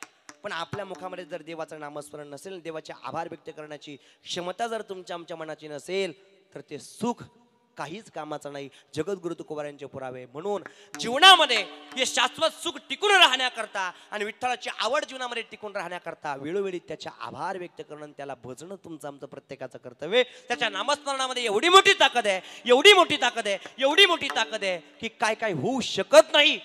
S1: पण आपल्या मुखामध्ये जर देवाचं नामस्मरण नसेल देवाचे आभार व्यक्त करण्याची क्षमता जर तुमच्या आमच्या मनाची नसेल तर ते सुख काहीच कामाचं नाही जगद्गुरु तुकोबरायांचे पुरावे म्हणून जीवनामध्ये हे शाश्वत सुख टिकून राहण्याकरता आणि विठ्ठलाची आवड जीवनामध्ये टिकून राहण्याकरता वेळोवेळी त्याचे आभार व्यक्त करणं त्याला भजणं तुमचं आमचं प्रत्येकाचं कर्तव्य त्याच्या नामस्मरणामध्ये एवढी मोठी ताकद आहे एवढी मोठी ताकद आहे एवढी मोठी ताकद आहे की काय काय होऊ शकत नाही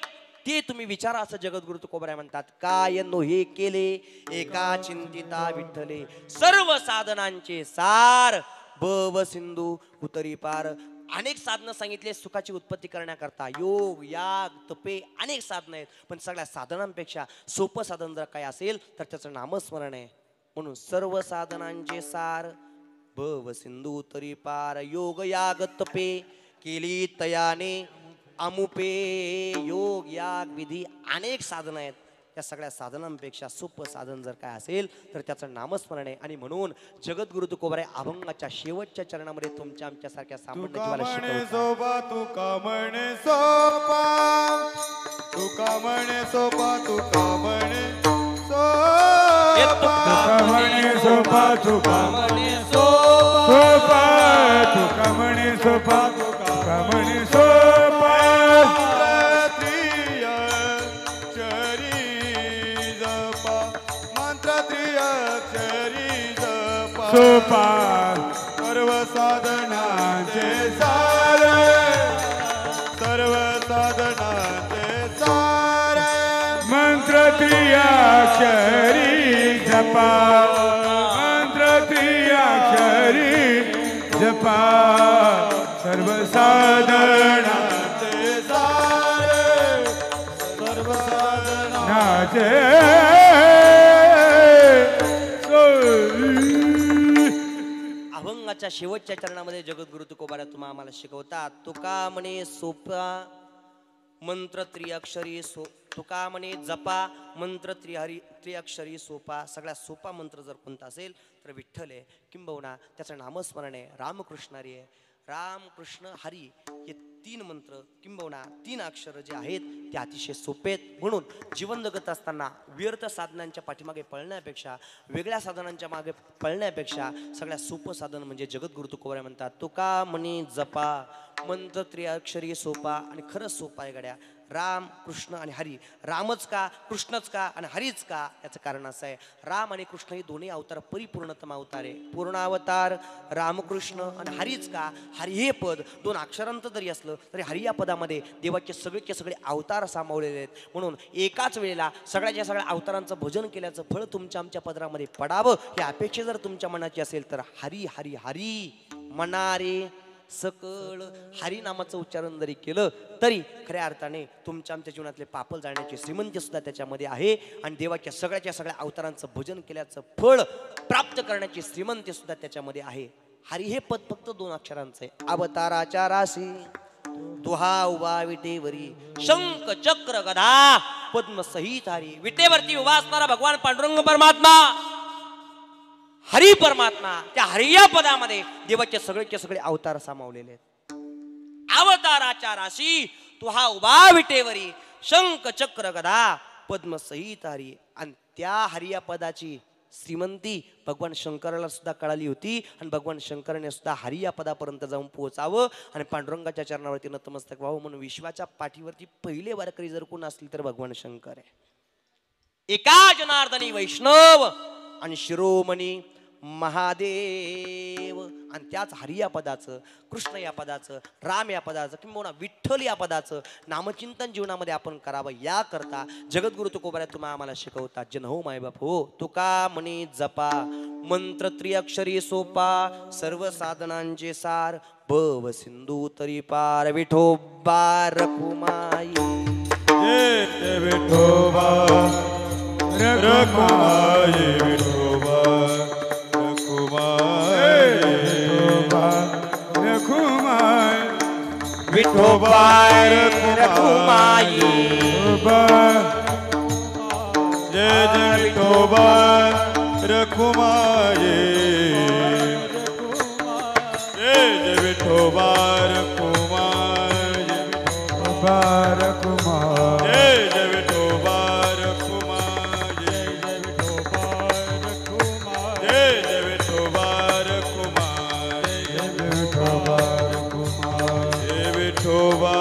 S1: ते तुम्ही विचारा असं जगद्गुरु तुकोबराय म्हणतात काय नो हे केले एका चिंतिता विठ्ठले सर्व साधनांचे सार भव सिंधू उतरी पार अनेक साधनं सांगितले सुखाची उत्पत्ती करण्याकरता योग याग तपे अनेक साधनं आहेत पण सगळ्या साधनांपेक्षा सोपं साधन जर काय असेल तर त्याचं नामस्मरण आहे म्हणून सर्व साधनांचे सार भव सिंधू उतरी पार योग याग तपे केली तयाने अमुपे योग याग विधी अनेक साधनं आहेत या सगळ्या साधनांपेक्षा सोपं साधन जर काय असेल तर त्याचं नामस्मरण आहे. आणि म्हणून जगद्गुरु तुकोबाराय अभंगाच्या शेवटच्या चरणामध्ये तुमच्या आमच्यासारख्या सामान्य जीवाला शिकवतात.
S2: सोपा तुका म्हणे सोपा तुका म्हणे सोपा तुका म्हणे सोपा म्हणे सोपा तुका म्हणे सोपा तुका म्हणे सोपा तुका म्हणे सोपा त्रिय चरी जपा मंत्र त्रिय चरी जपा सोपा सर्व साधनांचे सार सर्व साधनांचे सार मंत्र त्रियाक्षरी जपा मंत्र त्रियाक्षरी जपा सर्व साधनांचे सार सर्व साधनांचे
S1: अभंगाच्या शेवटच्या चरणामध्ये जगद्गुरु तुकोबाराय तुम्हा आम्हाला शिकवतात. तुका म्हणे सोपा मंत्र त्रिअक्षरी तुका म्हणे जपा मंत्र त्रिअक्षरी सोपा. सगळ्यात सोपा मंत्र जर कोणता असेल तर विठ्ठल आहे, किंबहुना त्याचं नामस्मरण आहे, रामकृष्ण हरी आहे. राम कृष्ण हरी हे 3 मंत्र किंबहुना 3 अक्षर जे आहेत ते अतिशय सोपे आहेत. म्हणून जीवन जगत असताना व्यर्थ साधनांच्या पाठीमागे पळण्यापेक्षा वेगळ्या साधनांच्या मागे पळण्यापेक्षा सगळ्यात सोपं साधन म्हणजे जगद्गुरु तुकोबाराय म्हणतात तुका म्हणे जपा मंत्र त्रिअक्षरी सोपा. आणि खरंच सोपा आहे गड्या. राम कृष्ण आणि हरी. रामच का कृष्णच का आणि हरीच का याचं कारण असं आहे राम आणि कृष्ण हे दोन्ही अवतार परिपूर्णतम अवतार आहे. पूर्णावतार रामकृष्ण आणि हरीच का हरी हे पद 2 अक्षरांत जरी असलं तरी हरी या पदामध्ये देवाचे सगळेचे सगळे अवतार सामावलेले आहेत. म्हणून एकाच वेळेला सगळ्याच्या सगळ्या अवतारांचं भजन केल्याचं फळ तुमच्या आमच्या पदरामध्ये पडावं ही अपेक्षा जर तुमच्या मनाची असेल तर हरी हरी हरी मनारे सकळ हरी नामाचं उच्चारण जरी केलं तरी खऱ्या अर्थाने तुमच्या आमच्या जीवनातले पापल जाण्याची श्रीमंती सुद्धा त्याच्यामध्ये आहे. आणि देवाच्या सगळ्याच्या सगळ्या अवतारांचं भजन केल्याचं फळ प्राप्त करण्याची श्रीमंती सुद्धा त्याच्यामध्ये आहे. हरी हे पद फक्त 2 अक्षरांचं आहे. अवताराच्या राशी तुहा उभा विटेवरी शंख चक्र गदा पद्म सहित हरी. विटेवरती उभा असणारा भगवान पांडुरंग परमात्मा हरी परमात्मा त्या हरिया पदामध्ये देवाचे सगळेचे सगळे अवतार सामावलेले आहेत. अवताराच्या राशी तुहा उभा विटेवरी शंख चक्र गदा पद्म सहित हरी. आणि त्या हरिया पदाची श्रीमंती भगवान शंकराला सुद्धा कळाली होती आणि भगवान शंकराने सुद्धा हरिया पदापर्यंत जाऊन पोहोचावं आणि पांडुरंगाच्या चरणावरती नतमस्तक व्हावं. म्हणून विश्वाच्या पाठीवरती पहिले वारकरी जर कोण असतील तर भगवान शंकर आहे. एका जनार्दनी वैष्णव आणि शिरोमणी महादेव. आणि त्याच हरी या पदाचं कृष्ण या पदाचं राम या पदाचं किंवा विठ्ठल या पदाचं नामचिंतन जीवनामध्ये आपण करावं. या करता जगद्गुरु तुकोबाराय तुम्हा आम्हाला शिकवतात. जन हो मायबाप हो तुका म्हणे जपा मंत्र त्रिअक्षरी सोपा सर्व साधनांचे सार भव सिंधू तरी पार विठोबा रखुमाई
S2: विठोबा रखुमाई विठोबा
S1: विठोबा रखुमाई
S2: जय जय विठोबा रखुमाई जय जय विठोबा रखुमाई जय जय विठोबा रखुमाई जय जय विठोबा रखुमाई विठोबा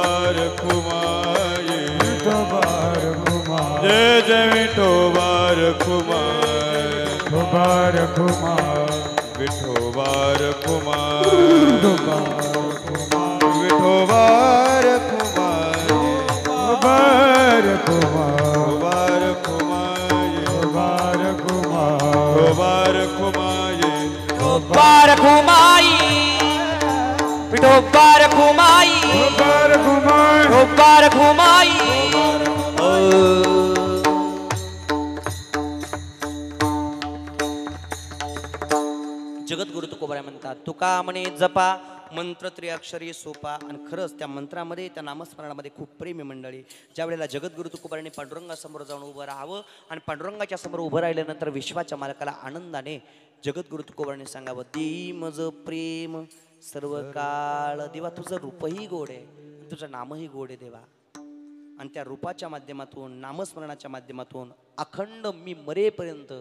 S2: रखुमाई जय जय विठोबा रखुमाई विठोबा रखुमाई विठोबा रखुमाई
S1: विठोबा रखुमाई जगद्गुरु तुकोबाराय म्हणतात तुका म्हणे जपा मंत्र त्रिअक्षरी सोपा आणि खरंच त्या मंत्रामध्ये त्या नामस्मरणामध्ये खूप प्रेम आहे मंडळी. ज्या वेळेला जगद्गुरु तुकोबारांनी पांडुरंगासमोर जाऊन उभं राहावं आणि पांडुरंगाच्या समोर उभं राहिल्यानंतर विश्वाच्या मालकाला आनंदाने जगद्गुरु तुकोबारांनी सांगावं, देई मज प्रेम सर्व काळ. देवा तुझं रूपही गोड आहे, तुझं नामही गोड आहे देवा. आणि त्या रूपाच्या माध्यमातून नामस्मरणाच्या माध्यमातून अखंड मी मरेपर्यंत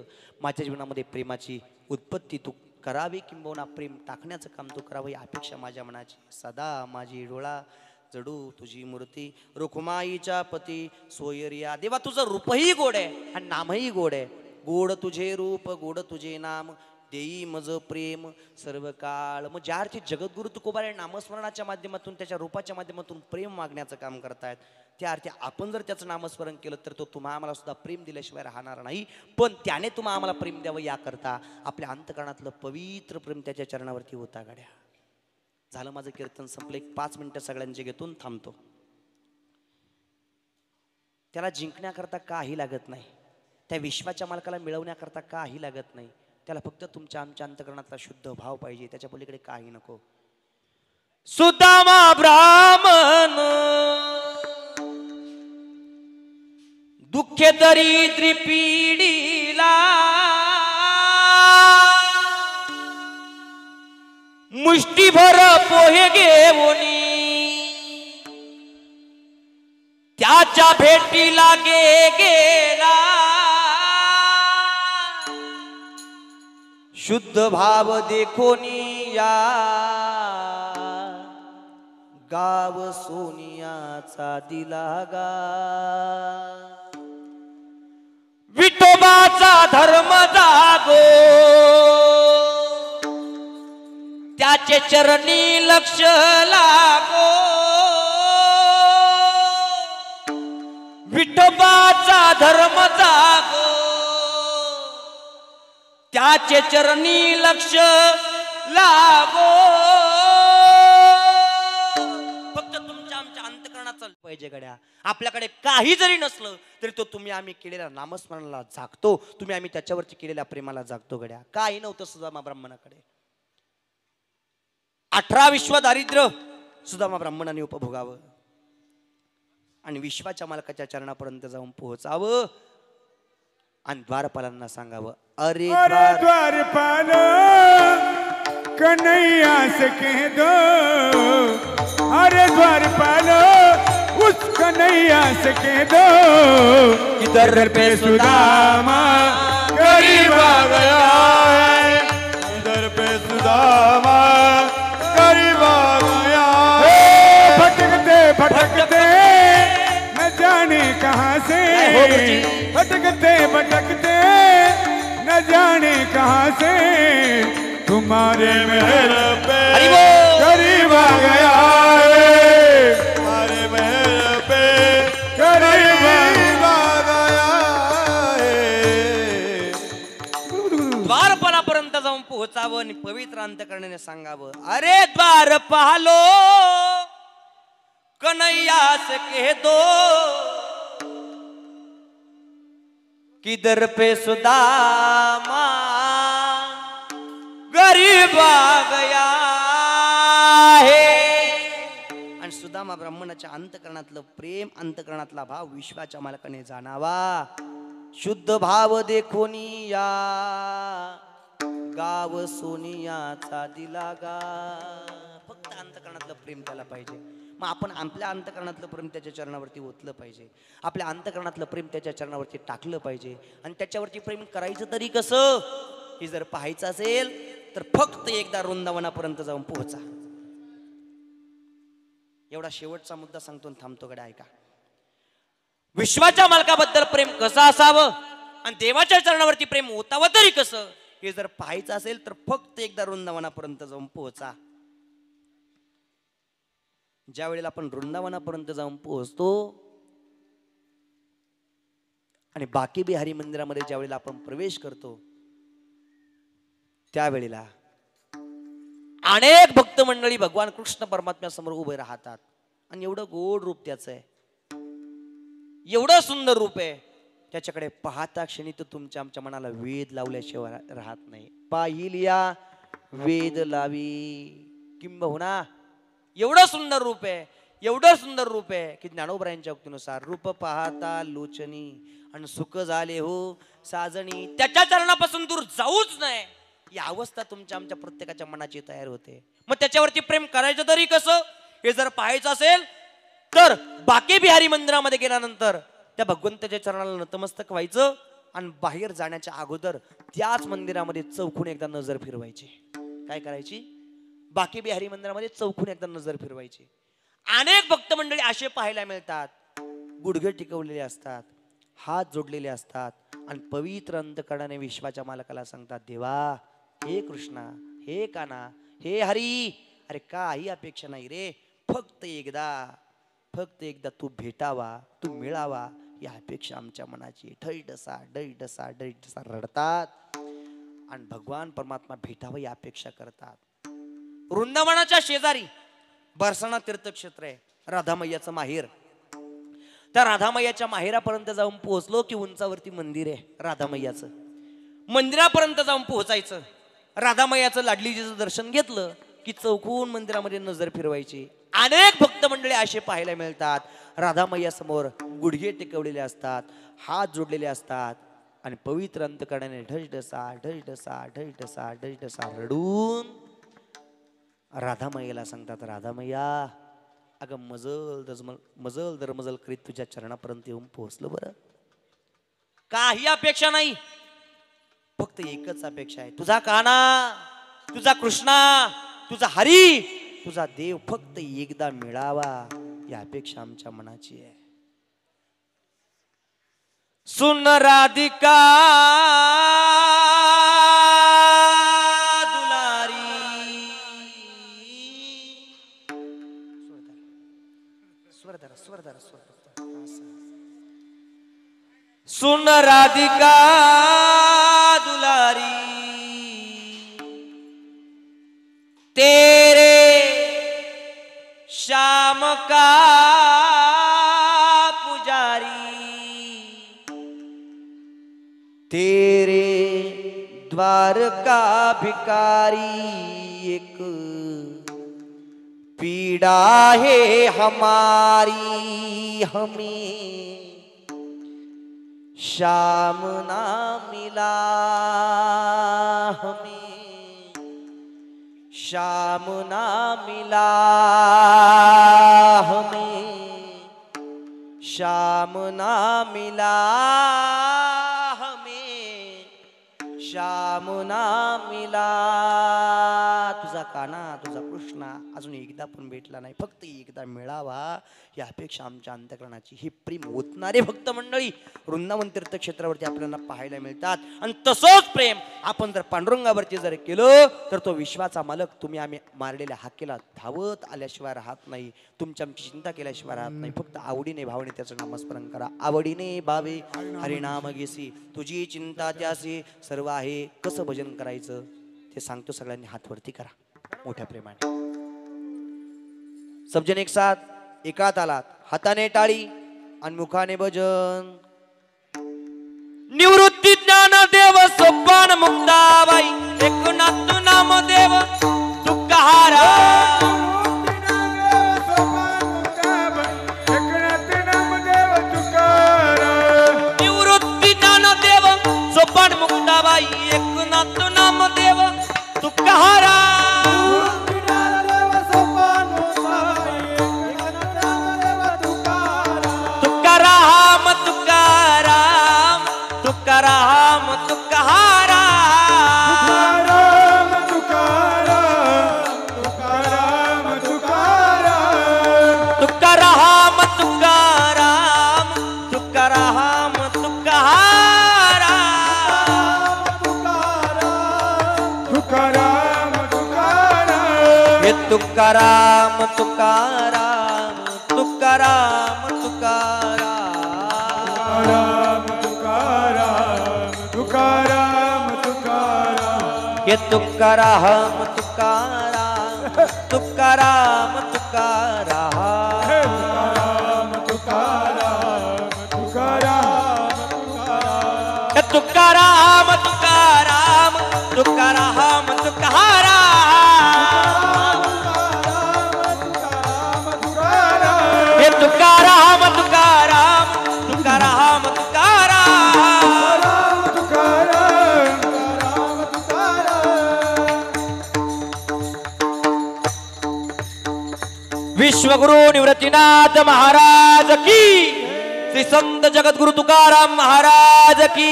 S1: माझ्या जीवनामध्ये प्रेमाची उत्पत्ती तू करावी, किंबहुना प्रेम टाकण्याचं काम तू करावं, ही अपेक्षा माझ्या मनाची. सदा माझी डोळा जडू तुझी मूर्ती, रुखमाईच्या पती सोयरिया. देवा तुझं रूपही गोड आहे आणि नामही गोड आहे. गोड तुझे रूप गोड तुझे नाम, देई मज प्रेम सर्व काळ. मग ज्या अर्थी जगद्गुरु तुकोबारे नामस्मरणाच्या माध्यमातून त्याच्या रूपाच्या माध्यमातून प्रेम मागण्याचं काम करतायत, त्या अर्थी आपण जर त्याचं नामस्मरण केलं तर तो तुम्हा आम्हाला सुद्धा प्रेम दिल्याशिवाय राहणार नाही. पण त्याने तुम्हा आम्हाला प्रेम द्यावं याकरता आपल्या अंतकरणातलं पवित्र प्रेम त्याच्या चरणावरती होता गाड्या. झालं माझं कीर्तन संपलं. 1-5 मिनिटं सगळ्यांचे घेतून थांबतो. त्याला जिंकण्याकरता काही लागत नाही, त्या विश्वाच्या मालकाला मिळवण्याकरता काही लागत नाही. त्याला फक्त तुमच्या आमच्या अंतकरणातला शुद्ध भाव पाहिजे, त्याच्या पलीकडे काही नको. सुदामा ब्राह्मण दुःखे दरिद्री पीडीला, मुष्टीभर पोहे घेऊनी त्याच्या भेटीला गेला. शुद्ध भाव देखोनी या गाव सोनियाचा दिला गा. विठोबाचा धर्म जागो त्याचे चरणी लक्ष लागो. विठोबाचा धर्म जागो त्याचे चरणी लक्ष लागो. फक्त तुमच्या आमच्या अंतकरणाचा पाहिजे गड्या. आपल्याकडे काही जरी नसलं तरी तो तुम्ही आम्ही केलेल्या नामस्मरणाला जागतो, तुम्ही आम्ही त्याच्यावरती केलेल्या प्रेमाला जागतो गड्या. काही नव्हतं सुदामा ब्राह्मणाकडे. 18 विश्व दारिद्र्य सुदामा ब्राह्मणाने उपभोगावं आणि विश्वाच्या मालकाच्या चरणापर्यंत जाऊन पोहोचावं आणि द्वारपालांना सांगावं, अरे
S2: द्वारपाल कन्हैया से कह दो, अरे द्वारपाल उस कन्हैया से कह दो, इधर पे सुदामा करीब आ गया है, इधर पे सुदामा करीब आ गया है. भटकते भटकते न जाने कहाँ से, भटकते भटकते न जाने कहाँ से तुम्हारे महल पे करीब आ गया है, तुम्हारे महल पे करीब आ गया है.
S1: द्वारपालापर्यंत जाऊन पोहोचावं आणि पवित्र अंतकरणाने सांगावं, अरे द्वारपालो कन्हैया से कह दो, किधर पे सुदामा गरीब आ गया है. आणि सुदामा ब्राह्मणाच्या अंतकरणातलं प्रेम, अंतकरणातला भाव विश्वाच्या मालकाने जाणावा. शुद्ध भाव देखोनी या गाव सोनियाचा दिला गा. फक्त अंतकरणातलं प्रेम त्याला पाहिजे. मग आपण आपल्या अंतकरणातलं प्रेम त्याच्या चरणावरती ओतलं पाहिजे, आपल्या अंतकरणातलं प्रेम त्याच्या चरणावरती टाकलं पाहिजे. आणि त्याच्यावरती प्रेम करायचं तरी कसं, हे जर पाहायचं असेल तर फक्त एकदा वृंदावनापर्यंत जाऊन पोहोचा. एवढा शेवटचा मुद्दा सांगतो आणि थांबतो गड्या, ऐका. विश्वाच्या मालकाबद्दल प्रेम कसं असावं आणि देवाच्या चरणावरती प्रेम ओतावं तरी कसं, हे जर पाहायचं असेल तर फक्त एकदा वृंदावनापर्यंत जाऊन पोहोचा. ज्या वेळेला आपण वृंदावनापर्यंत जाऊन पोहोचतो आणि बाकी बिहारी मंदिरामध्ये ज्या वेळेला आपण प्रवेश करतो, त्यावेळेला अनेक भक्त मंडळी भगवान कृष्ण परमात्म्या समोर उभे राहतात. आणि एवढं गोड रूप त्याचं आहे, एवढं सुंदर रूप आहे, त्याच्याकडे पाहता क्षणी तर तुमच्या आमच्या मनाला वेद लावल्याशिवाय राहत नाही. पाहिलिया वेद लावी किंबहुना एवढं सुंदर रूप आहे, एवढं सुंदर रूप आहे की ज्ञानोबरायांच्या उक्तीनुसार रूप पाहता लोचनी आणि सुख झाले हो साजणी, त्याच्या चरणापासून दूर जाऊच नाही, ही अवस्था तुमच्या आमच्या प्रत्येकाच्या मनाची तयार होते. मग त्याच्यावरती प्रेम करायचं तरी कसं हे जर पाहायचं असेल तर बाके बिहारी मंदिरामध्ये गेल्यानंतर त्या भगवंताच्या चरणाला नतमस्तक व्हायचं आणि बाहेर जाण्याच्या अगोदर त्याच मंदिरामध्ये चौकून एकदा नजर फिरवायची. काय करायची? बाके बिहारी मंदिरामध्ये चौकून एकदा नजर फिरवायची. अनेक भक्त मंडळी असे पाहायला मिळतात, गुडघे टिकवलेले असतात, हात जोडलेले असतात आणि पवित्र अंतकरणाने विश्वाच्या मालकाला सांगतात, देवा, हे कृष्णा, हे काना, हे हरी, अरे काही अपेक्षा नाही रे, फक्त एकदा तू भेटावा, तू मिळावा, या अपेक्षा आमच्या मनाची. ढैढसा ढैढसा ढैढसा रडतात आणि भगवान परमात्मा भेटावा या अपेक्षा करतात. वृंदावनाच्या शेजारी बरसाणा तीर्थक्षेत्र आहे, राधामय्याचं माहेर. त्या राधामय्याच्या माहेरापर्यंत जाऊन पोहोचलो की उंचावरती मंदिर आहे राधामय्याचं. मंदिरापर्यंत जाऊन पोहोचायचं, राधामय्याचं लाडलीजीचं दर्शन घेतलं की चौकून मंदिरामध्ये नजर फिरवायची. अनेक भक्त मंडळी असे पाहायला मिळतात, राधामय्या समोर गुडघे टेकवलेले असतात, हात जोडलेले असतात आणि पवित्र अंतकरणाने ढसढसा ढसढसा ढसढसा ढसढसा रडून राधामय्याला सांगतात, राधामय्या, अगं मजल दर करीत तुझ्या चरणापर्यंत येऊन पोहोचलो बरं. काही अपेक्षा नाही, फक्त एकच अपेक्षा आहे, तुझा काना, तुझा कृष्णा, तुझा हरी, तुझा देव फक्त एकदा मिळावा, या अपेक्षा आमच्या मनाची आहे. सुन राधिका सुन राधिका दुलारी, तेरे श्याम का पुजारी, तेरे द्वार का भिकारी, एक पीड़ा है हमारी, हमें श्याम ना मिला, हमें श्याम ना मिला, हमें श्याम ना मिला, हमें श्याम ना मिला. तुझा काना, तुझा कृष्णा अजून एकदा पण भेटला नाही, फक्त एकदा मिळावा, या अपेक्षा आमच्या अंतकरणाची. ही प्रेम ओतणारे भक्त मंडळी वृंदावन तीर्थक्षेत्रावरती आपल्याला पाहायला मिळतात. आणि तसंच प्रेम आपण जर पांडुरंगावरती जर केलं तर तो विश्वाचा मालक तुम्ही आम्ही मारलेल्या हाकेला धावत आल्याशिवाय राहत नाही, तुमची आमची चिंता केल्याशिवाय राहत नाही. फक्त आवडीने भावने त्याचं नामस्मरण करा. आवडीने भावे हरिनाम घेसी, तुझी चिंता त्यासी सर्व आहे. कसं भजन करायचं ते सांगतो, सगळ्यांनी हात वरती करा मोठ्या प्रेमाने. सबजन एक साथ एका तालात, हाताने टाळी आणि मुखाने भजन. निवृत्ती ज्ञानदेव सोपान मुक्ताबाई, एकनाथ नामदेव तुकाहारा. निवृत्ती ज्ञानदेव सोपान मुक्ताबाई, एकनाथ नामदेव तुकाहारा. तुकाराम तुकाराम तुकाराम तुकाहारा. तुकाराम तुकाराम तुकाराम तुकाहारा. हे तुकाराम तुकाराम तुकाराम तुकाराम. ये तुकाराम तुकाराम तुकाराम तुकाराम. ये तुकाराम तुकाराम तुकाराम तुकाराम.
S3: विश्वगुरु निवृत्तीनाथ महाराज की, श्री संत जगद्गुरु तुकाराम महाराज की.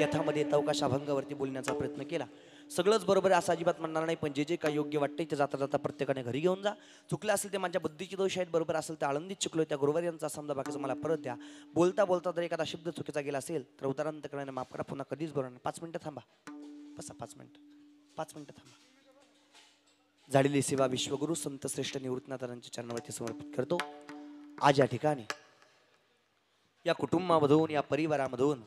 S3: यथामध्ये अवकाश अभंगावरती बोलण्याचा प्रयत्न केला. सगळंच बरोबर आहे असं अजिबात म्हणणार नाही, पण जे जे काही योग्य वाटते ते जाता जाता प्रत्येकाने घरी घेऊन जा. चुकलं असेल ते माझ्या बुद्धीचे दोष आहेत, बरोबर असेल ते आळंदीत चुकलो त्या गुरुवार यांचा समजा, बाकीचं मला परत द्या. बोलता बोलता जर एखादा शब्द चुकीचा गेला असेल तर उदाहरण माफ करा, पुन्हा कधीच बरोबर नाही. 5 मिनिटं थांबा, बसा 5 मिनिटं थांबा. झालेली सेवा विश्वगुरु संत श्रेष्ठ निवृत्तीनाथांच्या चरणावरती समर्पित करतो. आज या ठिकाणी या कुटुंबामधून, या परिवारामधून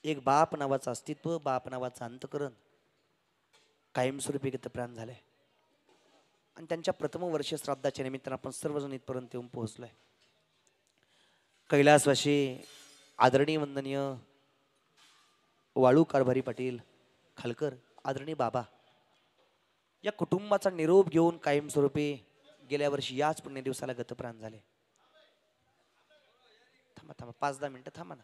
S3: एक बाप नावाचं अस्तित्व, बाप नावाचं अंतकरण कायमस्वरूपी गतप्राण झालंय. आणि त्यांच्या प्रथम वर्ष श्राद्धाच्या निमित्तानं आपण सर्वजण इथपर्यंत येऊन पोहोचलोय. कैलासवासी आदरणीय वंदनीय वाळू कारभारी पाटील खालकर, आदरणीय बाबा, या कुटुंबाचा निरोप घेऊन कायमस्वरूपी गेल्या वर्षी याच पुण्य दिवसाला गतप्राण झाले. थांबा 5-10 मिनिटं थांबा ना.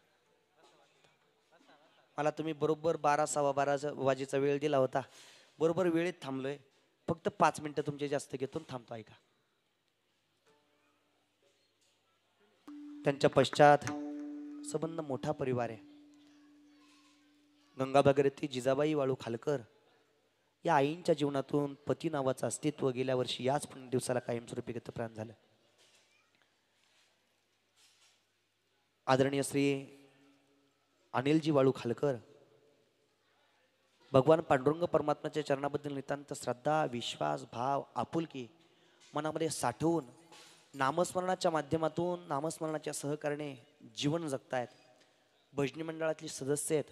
S3: मला तुम्ही बरोबर 12-12:15 वाजेचा वेळ दिला होता, बरोबर वेळेत थांबलोय. फक्त 5 मिनिटं तुमचे जास्त घेतो, थांबतो. ऐका. त्यांच्या पश्चात संबंध मोठा परिवार आहे. गंगा भागीरथी जिजाबाई वाळू खालकर या आईंच्या जीवनातून पती नावाचं अस्तित्व गेल्या वर्षी याच पुण्य दिवसाला कायमस्वरूपी गतप्राण झालं. आदरणीय श्री अनिलजी वाळू खालकर, भगवान पांडुरंग परमात्म्याच्या चरणाबद्दल नितांत श्रद्धा, विश्वास, भाव, आपुलकी मनामध्ये साठवून नामस्मरणाच्या माध्यमातून, नामस्मरणाच्या सहकार्याने जीवन जगतायत. भजनी मंडळातले सदस्य आहेत.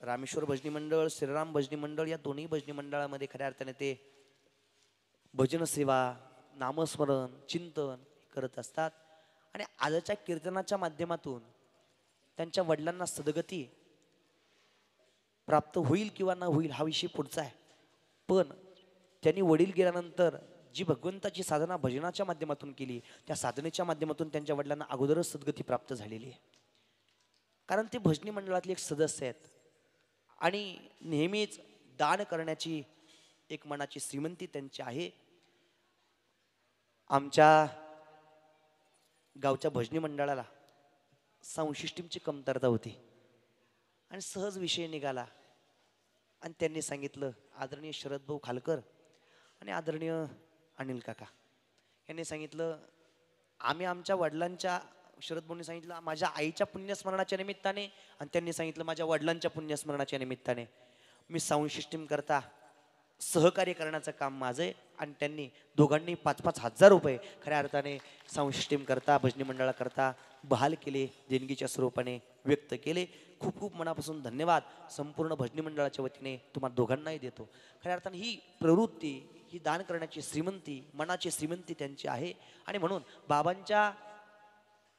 S3: रामेश्वर भजनी मंडळ, श्रीराम भजनी मंडळ या दोन्ही भजनी मंडळामध्ये खऱ्या अर्थाने ते भजन सेवा, नामस्मरण, चिंतन करत असतात. आणि आजच्या कीर्तनाच्या माध्यमातून त्यांच्या वडिलांना सद्गती प्राप्त होईल किंवा न होईल हा विषय पुढचा आहे. पण त्यांनी वडील गेल्यानंतर जी भगवंताची साधना भजनाच्या माध्यमातून केली, त्या साधनेच्या माध्यमातून त्यांच्या वडिलांना अगोदरच सद्गती प्राप्त झालेली आहे. कारण ते भजनी मंडळातले एक सदस्य आहेत आणि नेहमीच दान करण्याची एक मनाची श्रीमंती त्यांची आहे. आमच्या गावच्या भजनी मंडळाला साऊंड सिस्टीमची कमतरता होती आणि सहज विषय निघाला आणि त्यांनी सांगितलं, आदरणीय शरद भाऊ खालकर आणि आदरणीय अनिल काका यांनी सांगितलं, आम्ही आमच्या वडिलांच्या, शरद भाऊंनी सांगितलं माझ्या आईच्या पुण्यस्मरणाच्या निमित्ताने आणि त्यांनी सांगितलं माझ्या वडिलांच्या पुण्यस्मरणाच्या निमित्ताने मी साऊंड सिस्टीम करता सहकार्य करण्याचं काम माझं आहे. आणि त्यांनी दोघांनी 5-5 हजार रुपये खऱ्या अर्थाने साऊंड सिस्टीम करता, भजनी मंडळा करता बहाल केले, देणगीच्या स्वरूपाने व्यक्त केले. खूप खूप मनापासून धन्यवाद संपूर्ण भजनी मंडळाच्या वतीने तुम्हाला दोघांनाही देतो. खऱ्या अर्थाने ही प्रवृत्ती, ही दान करण्याची श्रीमंती, मनाची श्रीमंती त्यांची आहे. आणि म्हणून बाबांच्या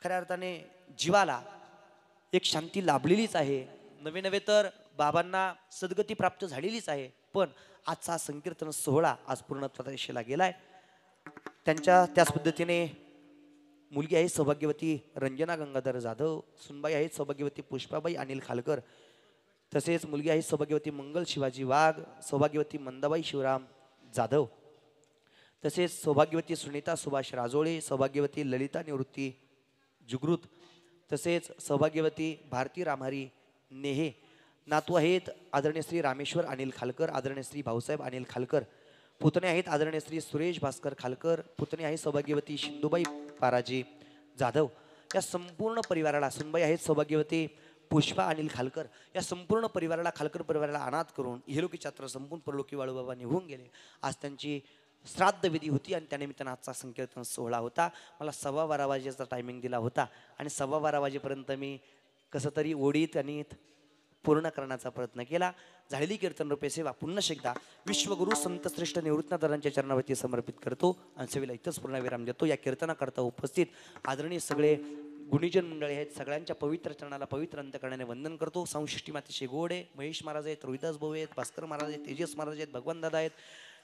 S3: खऱ्या अर्थाने जीवाला एक शांती लाभलेलीच आहे. नवे नवे तर बाबांना सद्गती प्राप्त झालेलीच आहे. पण आजचा संकीर्तन सोहळा आज पूर्णत्वाच्या दिशेला गेलाय. त्यांच्या त्याच पद्धतीने मुलगी आहे सौभाग्यवती रंजना गंगाधर जाधव, सुनबाई आहेत सौभाग्यवती पुष्पाबाई अनिल खालकर, तसेच मुलगी आहे सौभाग्यवती मंगल शिवाजी वाघ, सौभाग्यवती मंदाबाई शिवराम जाधव, तसेच सौभाग्यवती सुनीता सुभाष राजोळे, सौभाग्यवती ललिता निवृत्ती जुगृत, तसेच सौभाग्यवती भारती रामहरी नेहे. नातू आहेत आदरणीय श्री रामेश्वर अनिल खालकर, आदरणीय श्री भाऊसाहेब अनिल खालकर. पुतणे आहेत आदरणीय श्री सुरेश भास्कर खालकर, पुतणी आहे सौभाग्यवती सिंधुबाई पाराजी जाधव. या संपूर्ण परिवाराला, सुनबाई आहेत सौभाग्यवती पुष्पा अनिल खालकर, या संपूर्ण परिवाराला, खालकर परिवाराला अनाथ करून इहलोकी छात्र संपूर्ण परलोकी वाळूबाबा निघून गेले. आज त्यांची श्राद्ध विधी होती आणि त्यानिमित्तानं आजचा संकीर्तन सोहळा होता. मला 12:15 वाजेचा टायमिंग दिला होता आणि 12:15 वाजेपर्यंत मी कसं तरी ओढीत आणि पूर्ण करण्याचा प्रयत्न केला. झालेली कीर्तन रूपे सेवा पुन्हा एकदा विश्वगुरु संत श्रेष्ठ निवृत्तीनाथांच्या चरणावरती समर्पित करतो आणि सेवेला इथंच पूर्णविराम देतो. या कीर्तनाकरता उपस्थित आदरणीय सगळे गुणीजन मंडळी आहेत, सगळ्यांच्या पवित्र चरणाला पवित्र अंतकरणाने वंदन करतो. साऊंड अतिशय गोड आहे. महेश महाराज आहेत, रोहिदास भाऊ आहेत, भास्कर महाराज आहेत, तेजस महाराज आहेत, भगवान दादा आहेत,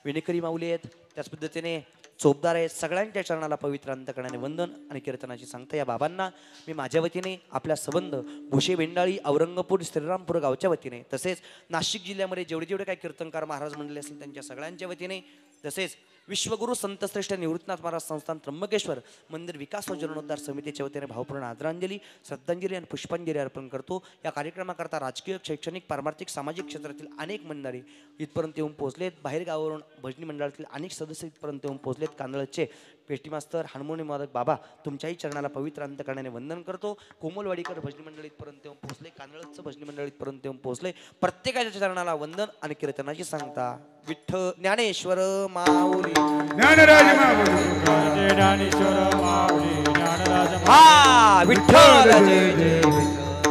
S3: विनेकरी माऊली आहेत, त्याच पद्धतीने चोपदार आहेत. सगळ्यांच्या चरणाला पवित्र अंतकरणाने वंदन आणि कीर्तनाची सांगता. या बाबांना मी माझ्या वतीने, आपल्या संबंध भुशे बेंडाळी औरंगापूर श्रीरामपूर गावच्या वतीने, तसेच नाशिक जिल्ह्यामध्ये जेवढे जेवढे काही कीर्तनकार महाराज मंडळी असतील त्यांच्या सगळ्यांच्या वतीने तसेच विश्वगुरु संतश्रेष्ठ निवृत्तनाथ महाराज संस्थान त्र्यंबकेश्वर मंदिर विकास व जीर्णोद्धार समितीच्या वतीने भावपूर्ण आदरांजली श्रद्धांजली आणि पुष्पांजली अर्पण करतो. या कार्यक्रमाकरता राजकीय शैक्षणिक पारमार्थिक सामाजिक क्षेत्रातील अनेक मंडळी इथपर्यंत येऊन पोहोचलेत. बाहेर गावावरून भजनी मंडळातील अनेक सदस्य इथपर्यंत येऊन पोहोचलेत. कांदळचे पेटी मास्तर हार्मोनियम वादक बाबा तुमच्याही चरणाला पवित्र अंतकरणाने वंदन करतो. कोमलवाडीकर भजनी मंडळ इथपर्यंत येऊन पोहोचले. कांदळचं भजनी मंडळ इथपर्यंत येऊन पोहोचले. प्रत्येकाच्या चरणाला वंदन आणि कीर्तनाची सांगता. विठ्ठल ज्ञानेश्वर माऊली
S2: ज्ञानराज माऊली
S4: ज्ञानेश्वर माऊली ज्ञानराज
S3: हा विठ्ठल जय जय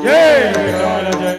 S2: जय
S4: विठ्ठल जय